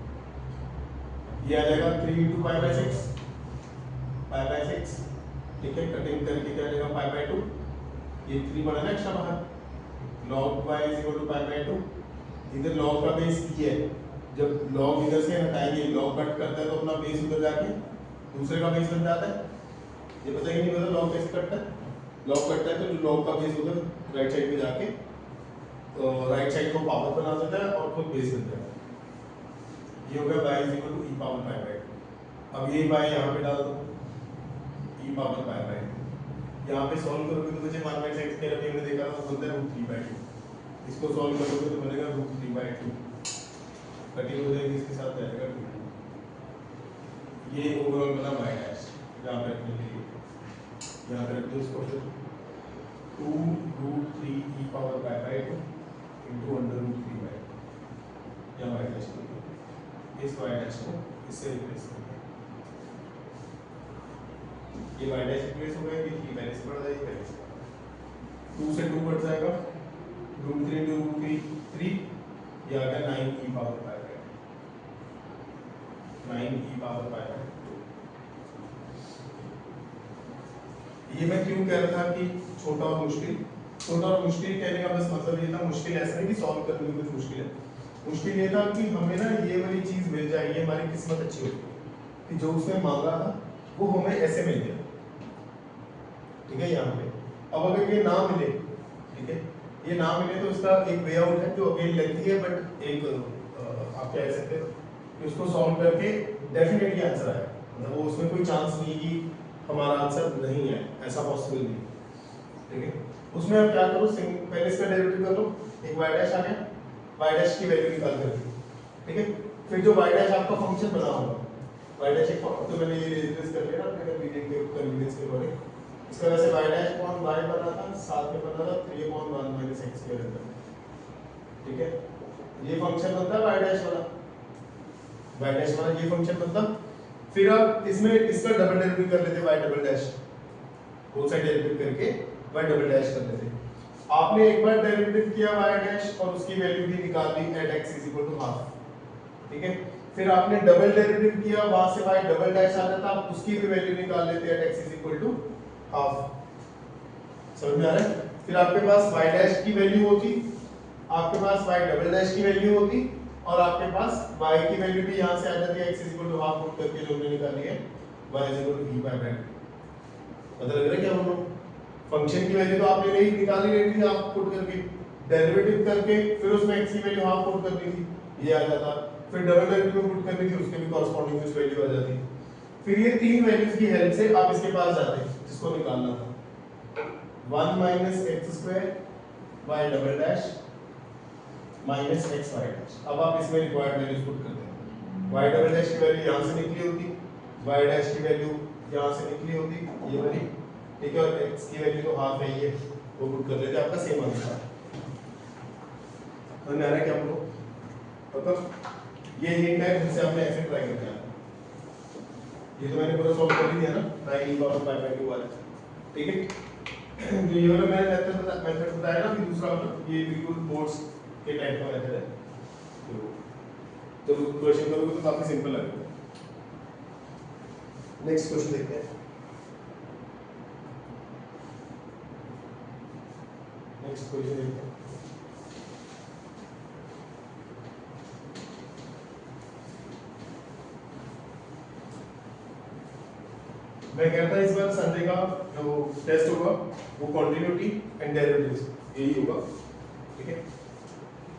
ये आ जाएगा 3 into 5/6, 5/6। ठीक है, कटिंग करके क्या आ जाएगा 5/2, ये 3 बना ना एक्स्ट्रा बाहर, log y is equal to 5/2। इधर log का बेस ये है, जब log इधर से हटाएंगे, log कट करता है तो अपना बेस उधर जाके दूसरे का बेस बन जाता है। ये पता ही नहीं पता log कैसे कटता है, log कटता है तो जो log का बेस उधर राइट साइड में जाके राइट साइड को पावर बना देता है और खुद बेस बन जाता है। ये हो गया y is equal to e power 5/2। अब ये y यहाँ पे डाल दो, e पावर 5/2, यहाँ पे सॉल्व करोगे तो मुझे 1 माइनस एक्स के अभी हमने देखा था बोलता है √3/2, इसको सॉल्व करोगे तो बनेगा √3/2, कटिंग हो जाएगी इसके साथ रहेगा 2। ये ओवरऑल बना y डैश, यहाँ पे रखने के लिए यहाँ पे रख दो इसको, फिर 2√3 e power 5/2 into under root 3/2, यहाँ y डैश इस y डैश को इससे रिप्लेस कर दिया, ये y डैश रिप्लेस हो गया, ये 3 पहले से बढ़ जाएगी, पहले से 2 से 2 बढ़ जाएगा, √3 into √3 3, ये आ गया 9 e पावर 5/2, 9 e पावर 5/2। ये मैं क्यों कह रहा था कि छोटा और मुश्किल, छोटा और मुश्किल कहने का बस मतलब ये था, मुश्किल ऐसा नहीं कि सॉल्व करने में कुछ मुश्किल है, मुश्किल ये था कि हमें ना ये वाली चीज मिल जाएगी, हमारी किस्मत अच्छी होगी कि जो उसने मांगा था वो हमें ऐसे मिल गया। ठीक है, यहाँ पे अब अगर ये ना मिले, ठीक है, ये ना मिले तो इसका एक वे आउट है जो अगेन लेंथी है, बट एक आप कह सकते हो कि उसको सॉल्व करके डेफिनेटली आंसर आएगा, मतलब वो उसमें कोई चांस नहीं कि हमारा आंसर नहीं है, ऐसा पॉसिबल नहीं। ठीक है, उसमें आप क्या करो, पहले इसका डेरिवेटिव कर लो, एक y डैश आ गया, y डैश की वैल्यू निकाल कर, ठीक है, फिर जो y डैश आपका फंक्शन बना होगा y डैश एक तो मैंने ये रिप्लेस कर लिया ना अपने रीडिंग के कन्वीनियंस के अकॉर्डिंग। इसका वैसे y डैश अपॉन y बना था, साथ में बना था 3/1 माइनस x स्क्वायर अंदर, ठीक है। ये फंक्शन बनता है y डैश वाला, y डैश वाला ये फंक्शन बनता। फिर आप इसमें इसका डबल डेरिवेटिव कर लेते y double dash, both side derivative करके y डबल डैश कर लेते। आपने एक बार डेरिवेटिव किया y डैश और उसकी वैल्यू भी निकाल दी at x is equal to half, ठीक है। फिर आपने डबल डेरिवेटिव किया, वहां से y डबल डैश आ जाता, आप उसकी भी वैल्यू निकाल लेते at x is equal to half. समझ में आ रहा है? फिर आपके पास y डैश की वैल्यू होती, आपके पास y डबल डैश की वैल्यू होती, और आपके पास y की वैल्यू भी यहां से आ जाती है x is equal to half put करके जो हमने निकाली है y इज इक्वल टू v बाय ब्रैकेट। पता लग रहा है क्या हम लोग फंक्शन की वैल्यू तो आपने नहीं निकाली रही थी, आप पुट करके डेरिवेटिव करके फिर उसमें x की वैल्यू हाफ पुट करनी थी, ये आ जाता। फिर डबल डेरिवेटिव में पुट करनी थी, उसके भी कॉरस्पॉन्डिंग कुछ वैल्यू आ जाती। फिर ये तीन वैल्यूज की हेल्प से आप इसके पास जाते जिसको निकालना था 1 minus x square y double dash minus x y dash. अब आप इसमें रिक्वायर्ड वैल्यूज पुट करते हैं। y डबल डैश की वैल्यू यहां से निकली होती, y डैश की वैल्यू यहां से निकली होती, ये वाली, ठीक है, और x की वैल्यू तो हाफ है, ये वो पुट कर लेते, आपका सेम आंसर। समझ में आ रहा है क्या आपको? मतलब ये हिंट है जिससे आपने ऐसे ट्राई करना है। ये तो मैंने पूरा सॉल्व कर ही दिया ना 9 e पावर 5/2 वाला, ठीक है। जो ये वाला मैंने मेथड बताया ना, कि दूसरा वाला ये बिल्कुल बोर्ड्स के टाइप का मेथड है, तो क्वेश्चन करोगे तो काफी सिंपल लगेगा। नेक्स्ट क्वेश्चन देखते हैं। नेक्स्ट क्वेश्चन देखते हैं। मैं कहता इस बार संडे का जो टेस्ट होगा वो कंटिन्यूटी एंड डेरिवेटिव्स यही होगा, ठीक है।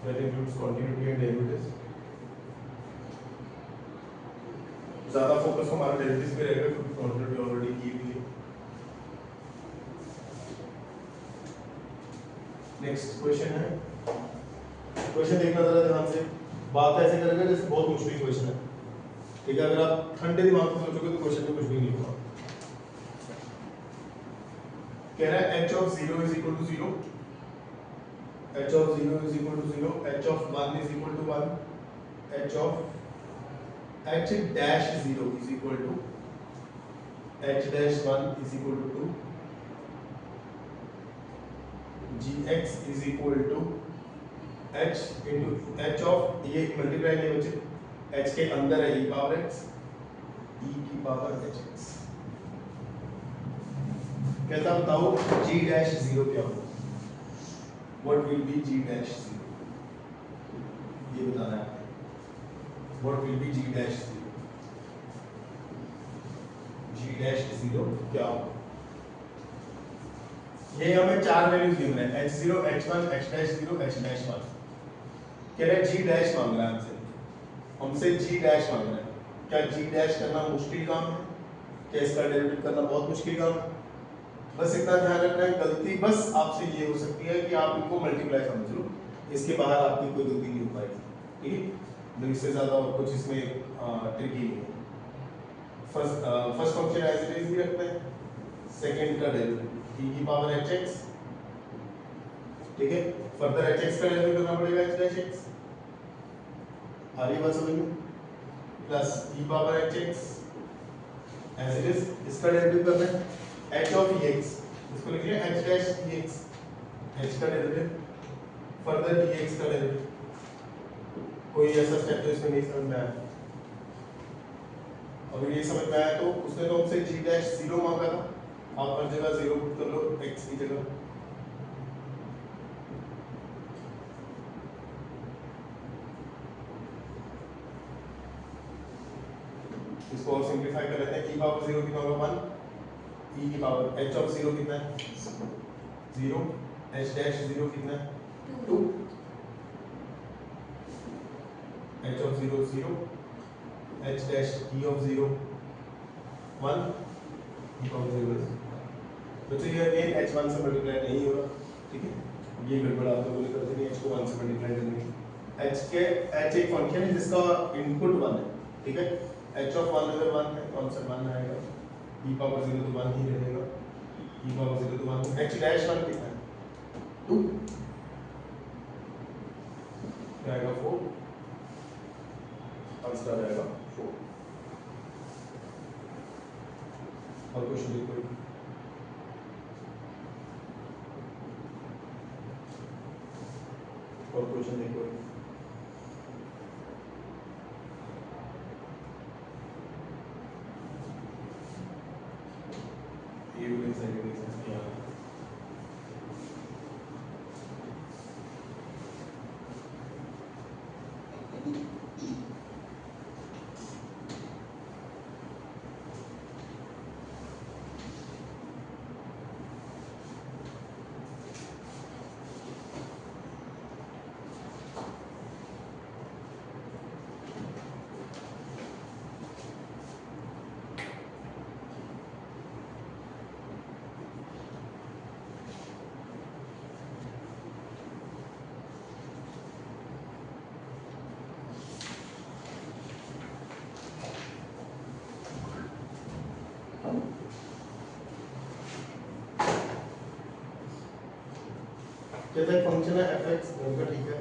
That includes continuity and derivatives. ज्यादा फोकस हमारा डेरिवेटिव्स पे रहेगा क्योंकि कंटिन्यूटी ऑलरेडी की हुई है। नेक्स्ट क्वेश्चन है, क्वेश्चन देखना जरा ध्यान से, बात ऐसे करेंगे जैसे बहुत मुश्किल क्वेश्चन है, ठीक है। अगर आप ठंडे दिमाग से सोचोगे तो क्वेश्चन में कुछ भी नहीं होगा। कह रहा है h of 0 is equal to 0, h of 0 is equal to 0, h of 1 is equal to 1, h dash 0 is equal to h dash 1 is equal to 2, gx is equal to h into h of, ये multiply नहीं बचे, h के अंदर है e power x, e की power hx। कहता बताओ g dash 0 क्या होगा, what will be g dash 0, ये बताना है आपको। what will be g dash 0, g dash 0 क्या होगा। ये हमें चार वैल्यूज गिवन है, h0, h1, h dash 0, h dash 1। कह रहे g dash मांग रहा है हमसे g dash मांग रहा है। क्या g dash करना मुश्किल काम है, क्या इसका डेरिवेटिव करना बहुत मुश्किल काम है। बस इतना ध्यान रखना है, गलती बस आपसे ये हो सकती है कि आप इनको मल्टीप्लाई समझ लो, इसके बाहर आपकी कोई गलती नहीं हो पाएगी, ठीक है। तो इससे ज्यादा और कुछ इसमें ट्रिकी नहीं है। First function as it is भी रखते हैं, सेकंड का डेरिवेटिव e की पावर hx, ठीक है। फर्दर hx का डेरिवेटिव करना पड़ेगा h dash x, आ रही बात समझ में, plus e power hx as it is, इसका डेरिवेटिव करना है h of ex, इसको लिख लिया h dash ex, h का डेरिवेटिव, फर्दर dx का डेरिवेटिव। कोई ऐसा स्टेप तो इसमें नहीं समझ में आया। अगर ये समझ में आया तो उसने तो हमसे g dash 0 मांगा था, आप हर जगह 0 पुट कर लो x की जगह। इसको और सिंपलीफाई कर लेते हैं, e पावर 0 कितना होगा 1, e की पावर h of 0 कितना है 0, h dash 0 कितना है 2, h of 0 0, h dash e of 0 1, e of 0 तो ये अगेन h1 से मल्टीप्लाई नहीं होगा, ठीक है। ये गड़बड़ आप लोगों ने कर देनी, h को 1 से मल्टीप्लाई करनी है। h एक फंक्शन है जिसका इनपुट 1 है, ठीक है। h ऑफ 1 अगर 1 है तो आंसर 1 आएगा, e पावर 0 तो 1 ही रहेगा, e पावर 0 तो 1, h डैश 1 कितना है 2, क्या आएगा 4, आंसर आ जाएगा 4। और क्वेश्चन देखो, और क्वेश्चन देखो, ये भी सही है यहाँ। कहता है फंक्शन है fx, मैंने कहा ठीक है।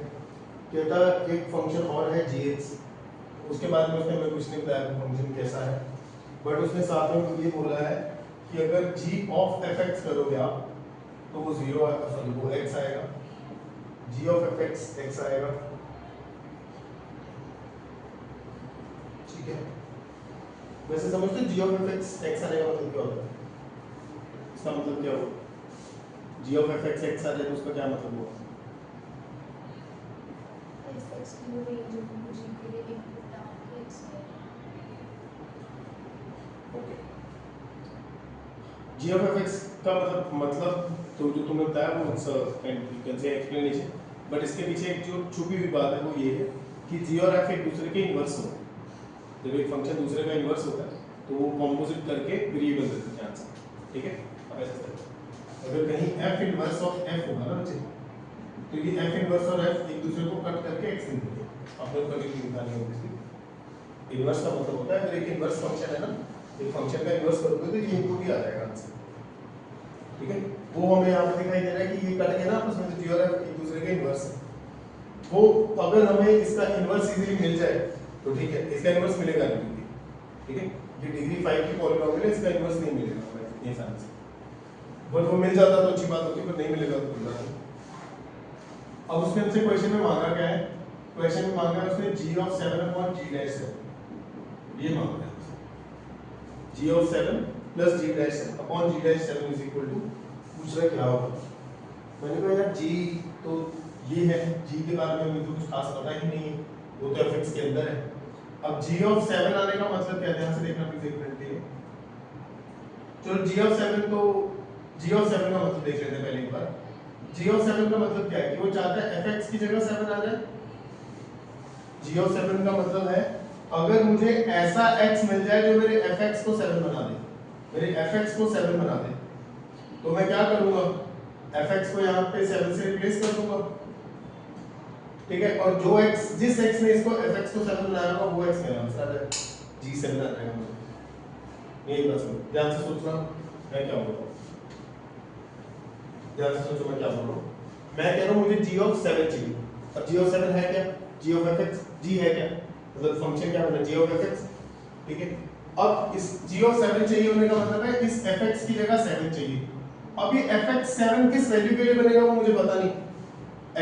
कहता है एक फंक्शन और है gx, उसके बाद में उसने हमें कुछ नहीं बताया फंक्शन कैसा है, बट उसने साथ में ये बोला है कि अगर g ऑफ fx करोगे आप तो वो 0 सॉरी वो x आएगा, g ऑफ fx x आएगा, ठीक है। वैसे समझते हो g ऑफ fx x आने का मतलब क्या होता है? इसका मतलब क्या होगा? g ऑफ fx x आ जाए तो उसका क्या मतलब होगा? fx की वो रेंज होगी मुझे के लिए इनपुट डाल के x है। ओके, g ऑफ fx का मतलब तो जो तुमने बताया वो कैन से एक्सप्लेनेशन, बट इसके पीछे एक जो छुपी हुई बात है वो ये है कि g और f एक दूसरे के इनवर्स हो। जब एक फंक्शन दूसरे का इनवर्स होता है तो वो कॉम्पोजिट करके वेरिएबल देते हैं आंसर, ठीक है। अब ऐसे अगर कहीं f इनवर्स ऑफ f होगा ना बच्चे, तो ये f इनवर्स और f एक दूसरे को कट करके x लिख देंगे, अपने ऊपर लिख निकालनी होगी। इनवर्स का मतलब होता है अगर एक इनवर्स फंक्शन है ना, एक फंक्शन का इनवर्स करोगे तो ये इनपुट ही आ जाएगा आंसर, ठीक है। वो हमें यहाँ पे दिखाई दे रहा है कि ये कट गया ना आपस में, तो g और f एक दूसरे के इनवर्स है। वो अगर हमें इसका इनवर्स इजीली मिल जाए तो ठीक है, इसका इनवर्स मिलेगा नहीं, ठीक है। ये डिग्री 5 की पॉलीनॉमियल है, इसका इनवर्स नहीं मिलेगा हमें इतनी आसानी से, बट वो मिल जाता तो अच्छी बात होती, पर नहीं मिलेगा तो बुरा है। अब उसने हमसे क्वेश्चन में मांगा क्या है? क्वेश्चन में मांगा है उसने g of 7 upon g dash 7, ये मांगा है g of 7 plus g dash 7 upon g dash 7 is equal to, पूछ रहा क्या होगा। मैंने कहा यार g तो ये है, g के बारे में मुझे कुछ खास पता ही नहीं है, वो तो fx के अंदर है। अब g ऑफ 7 आने का मतलब क्या है, ध्यान से देखना प्लीज एक मिनट के लिए। चलो g ऑफ 7 तो g ऑफ 7 का मतलब देख लेते हैं पहले एक बार। g ऑफ 7 का मतलब क्या है कि वो चाहता है fx की जगह 7 आ जाए। g ऑफ 7 का मतलब है अगर मुझे ऐसा x मिल जाए जो मेरे fx को 7 बना दे, मेरे fx को 7 बना दे, तो मैं क्या करूंगा, fx को यहाँ पे 7 से रिप्लेस कर दूंगा, ठीक है। और जो x जिस x ने इसको fx को 7 बनाया होगा वो x मेरा आंसर आ जाएगा, g7 आ जाएगा मुझे। यही बात सुनो, ध्यान से सोचना मैं क्या बोल रहा हूँ, ध्यान से सोचो मैं क्या बोल रहा हूँ। मैं कह रहा हूँ मुझे g ऑफ 7 चाहिए। अब g ऑफ 7 है क्या, g ऑफ fx, g है क्या, मतलब फंक्शन क्या बना g ऑफ fx, ठीक है। अब इस g ऑफ 7 चाहिए होने का मतलब है इस fx की जगह 7 चाहिए। अब ये fx 7 किस वैल्यू के लिए बनेगा वो मुझे पता नहीं,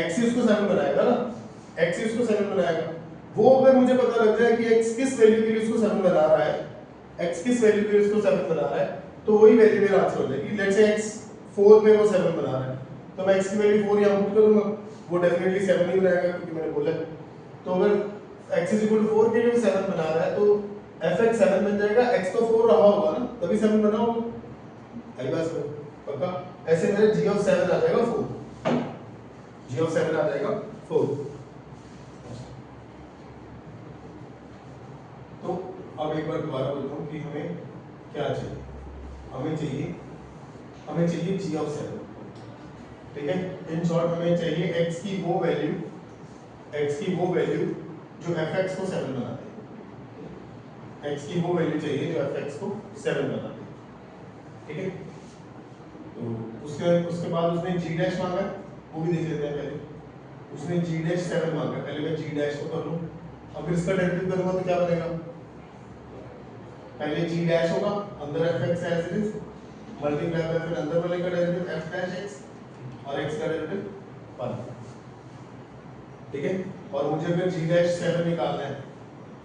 x ही उसको 7 बनाएगा ना, x ही उसको 7 बनाएगा। वो अगर मुझे पता लग जाए कि x किस वैल्यू के लिए उसको 7 बना रहा है, x किस वैल्यू के लिए उसको 7 बना रहा है, तो वही वैल्यू मेरा आंसर हो जाएगी। लेट्स से x 4 पे वो 7 बना रहा है, तो मैं x की वैल्यू 4 यहाँ पुट करूंगा, वो डेफिनेटली 7 ही बनाएगा क्योंकि मैंने बोला। तो अगर x 4 के लिए 7 बना रहा है तो fx 7 बन जाएगा, x तो 4 रहा होगा ना तभी 7 बना होगा, आई बात समझ पक्का। ऐसे मेरे g ऑफ 7 आ जाएगा 4, g ऑफ 7 आ जाएगा 4। तो अब एक बार दोबारा बोलता हूँ कि हमें क्या चाहिए, हमें चाहिए g ऑफ 7, ठीक है। इन शॉर्ट हमें चाहिए x की वो वैल्यू जो fx को 7 बना दे, x की वो वैल्यू चाहिए जो fx को 7 बना दे, ठीक है। तो उसके बाद उसने g डैश मांगा, वो भी देख लेते हैं पहले। उसने g डैश 7 मांगा, पहले मैं g डैश को कर लूं। अब इसका डेरिवेटिव करूंगा तो क्या बनेगा, पहले g डैश होगा अंदर fx as it is multiply by फिर अंदर वाले का डेरिवेटिव f डैश x और x का डेरिवेटिव 1, ठीक है। और मुझे फिर g डैश 7 निकालना है,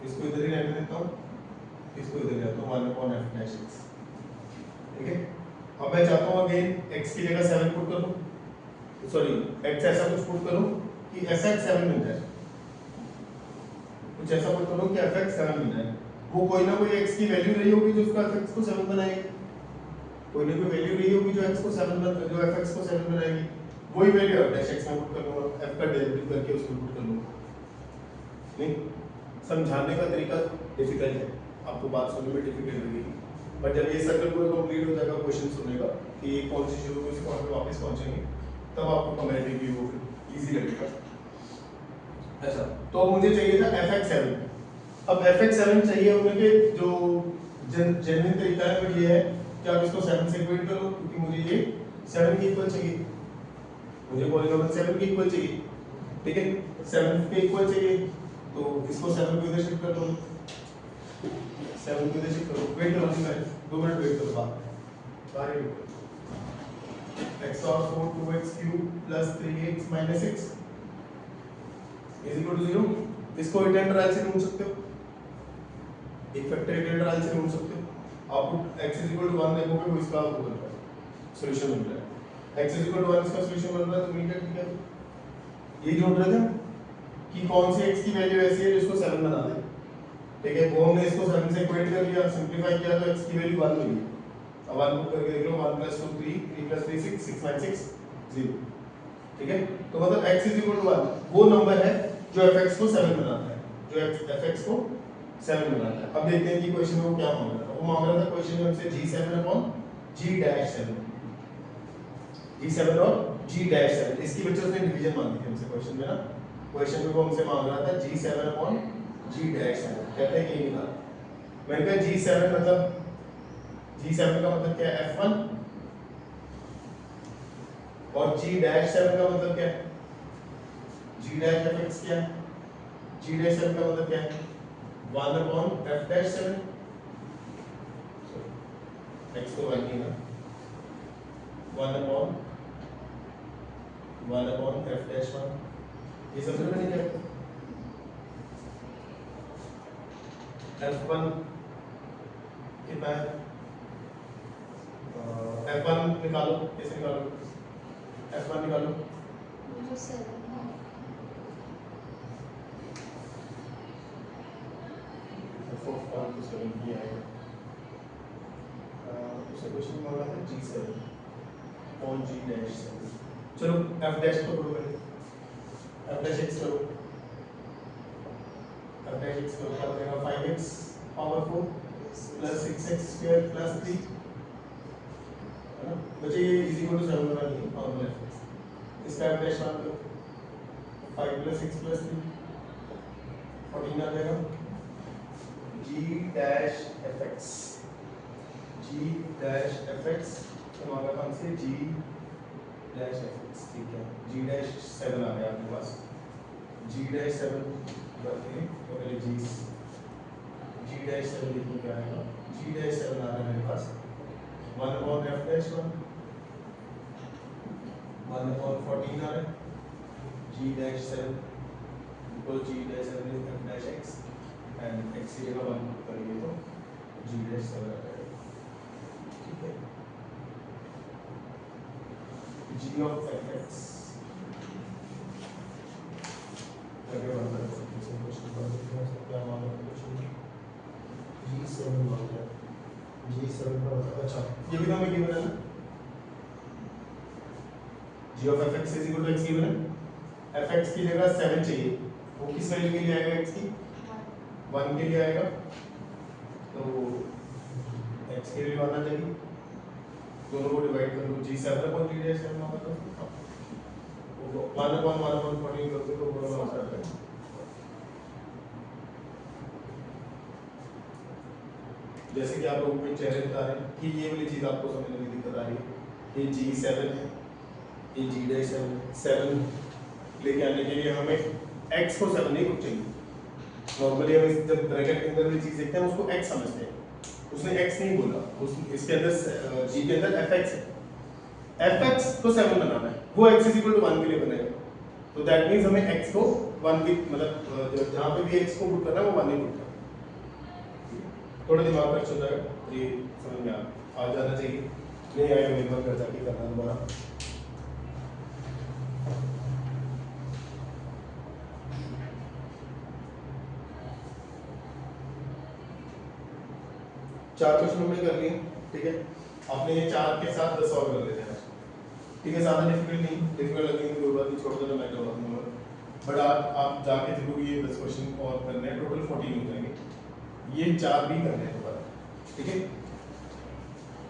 इसको इधर ही रहने देता हूं, इसको इधर ले आता हूं 1 f डैश x, ठीक है। अब मैं चाहता हूं अगेन x की जगह 7 पुट कर दूं, सॉरी x ऐसा कुछ पुट करूं कि fx 7 मिल जाए, कुछ ऐसा पुट करूं कि fx 7 मिल जाए। वो कोई ना कोई x की वैल्यू रही होगी जो उसका fx को 7 बनाएगी, कोई ना कोई वैल्यू रही होगी जो x को 7 जो fx को 7 बनाएगी, वही वैल्यू f डैश x में पुट कर लूंगा, f का डेरिवेटिव करके उसमें पुट कर लूंगा। नहीं, समझाने का तरीका डिफिकल्ट है, आपको बात सुनने में डिफिकल्ट लगेगी, बट जब ये सर्कल पूरा कंप्लीट हो जाएगा क्वेश्चन सुनने का कि ये कौन सी शुरू हुई, इस पॉइंट पे वापस पहुंचेंगे, तब आपको कंपैरेटिवली वो फिर इजी लगेगा। अच्छा, तो मुझे चाहिए था fx7। अब fx7 चाहिए होने के जो जेन्युइन तरीका है वो ये है कि आप इसको 7 से इक्वेट करो, क्योंकि मुझे ये 7 के इक्वल चाहिए, मुझे पॉलीनॉमियल 7 के इक्वल चाहिए, ठीक है। 7 के इक्वल चाहिए तो इसको 7 को इधर शिफ्ट कर दो, 7 को इधर शिफ्ट करो, वेट करो, मैं 2 मिनट वेट करो, बाहर ही वेट x और 4 2x cube plus 3x minus 6 is equal to 0। इसको इंटीग्रल से ढूंढ सकते हो, एक फैक्टर इंटीग्रल से ढूंढ सकते हो। Output x is equal to 1 देखोगे वो इसका वो बन रहा है, सॉल्यूशन बन रहा है। x इज इक्वल टू 1 इसका सॉल्यूशन बन रहा है, तो इमीडिएट क्या ये ढूंढ रहे थे कि कौन सी x की वैल्यू ऐसी है जिसको 7 बना दे, ठीक है। वो हमने इसको 7 से इक्वेट कर लिया, सिंपलीफाई किया तो x की वैल्यू 1 मिली। अब 1 पुट करके देख लो, 1 + 2 3, 3 + 3 6, 6 - 6 0, ठीक है। तो मतलब x इज इक्वल टू 1 वो नंबर है जो fx को 7 बनाता है, जो fx को 7 बनाता है। अब देखते हैं कि क्वेश्चन में वो क्या मांग रहा था। वो मांग रहा था क्वेश्चन में हमसे g7/g-7, g7 और g-7, इसकी वजह से उसने डिवीजन मांगी थी हमसे क्वेश्चन में ना। क्वेश्चन में वो हमसे मांग रहा था g7/g-7, कहते हैं कि निकाल। मैंने कहा g7 मतलब g7 का मतलब क्या है f1 और g-7 का मतलब क्या है g-fx क्या है, g-7 का मतलब क्या है 1/f-7, x तो 1 ही ना, 1/f-1, ये समझ में नहीं क्या f1 कितना है, f1 निकालो, कैसे निकालो, f1 निकालो, जो 7 है f1 तो 7 ही आएगा। उसे क्वेश्चन मांगा था g7 और g-7, चलो f डैश को करो पहले, f डैश x करो, f डैश x करो, क्या बनेगा 5x power 4 plus 6x square plus 3, है ना। बच्चे ये इज इक्वल टू 7 बना नहीं है फॉर्मूला है, इसका f डैश मान लो 5 + 6 + 3 14 आ जाएगा। g-fx, g-fx तो मांगा था हमसे g-fx, ठीक है। g-7 आ गया आपके पास, g-7 करते हैं तो पहले g-7 लिखो, क्या आएगा, g-7 आ रहा है मेरे पास 1/f-1, 1/14 आ रहा है, g-7 equal g-7 is f-x and x की जगह 1 पुट करेंगे तो g-7 आ जाएगा, ठीक है। g of f(x) आगे बढ़ना है, क्वेश्चन क्या मांगा क्वेश्चन g7 मांगा, g7 का मतलब अच्छा ये भी तो हमें गिवन है ना, g of f(x) is equal to x given है। f(x) की जगह 7 चाहिए, वो किस वैल्यू के लिए आएगा, x की 1 के लिए आएगा, तो x के लिए आना चाहिए, दोनों को डिवाइड कर दो, g7/g-7 मांगा तो 1/1/14 करते तो पूरा आंसर आ जाएगा। जैसे कि आप लोगों को चेहरे बता रहे हैं कि ये वाली चीज़ आपको समझने में दिक्कत आ रही है। ये G7 है, ये G-7 लेके आने के लिए हमें x को 7 नहीं कुछ चाहिए। नॉर्मली हम जब ब्रैकेट के अंदर वाली चीज़ देखते हैं उसको x समझते हैं, उसने x नहीं बोला, इसके अंदर G के अंदर fx है, fx को 7 बनाना है, वो x = 1 के लिए बनेगा। तो दैट मीन्स हमें x को 1 की मतलब जहाँ पे भी x को पुट करना है वो 1 ही पुट करना है। थोड़ा दिमाग पर चल जाएगा, ये समझ में आ जाना चाहिए, नहीं आएगा एक बार घर जाके करना दोबारा। चार क्वेश्चन हमने कर लिए, ठीक है। आपने ये 4 के साथ 10 और कर लेते हैं, ठीक है। ज़्यादा डिफिकल्ट नहीं, डिफिकल्ट लगेंगे कोई बात नहीं, छोड़ देना, मैं करवा दूंगा। बट आप जाके जरूर ये 10 क्वेश्चन और करने हैं, टोटल 14 हो जाएंगे। ये 4 भी करने हैं दोबारा, ठीक है।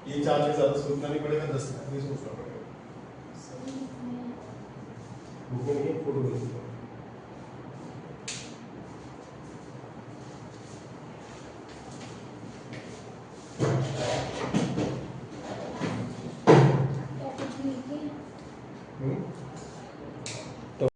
ये 4 से ज़्यादा सोचना नहीं पड़ेगा, 10 नहीं सोचना पड़ेगा। बुक में नहीं, फोटो भेज दूँगा।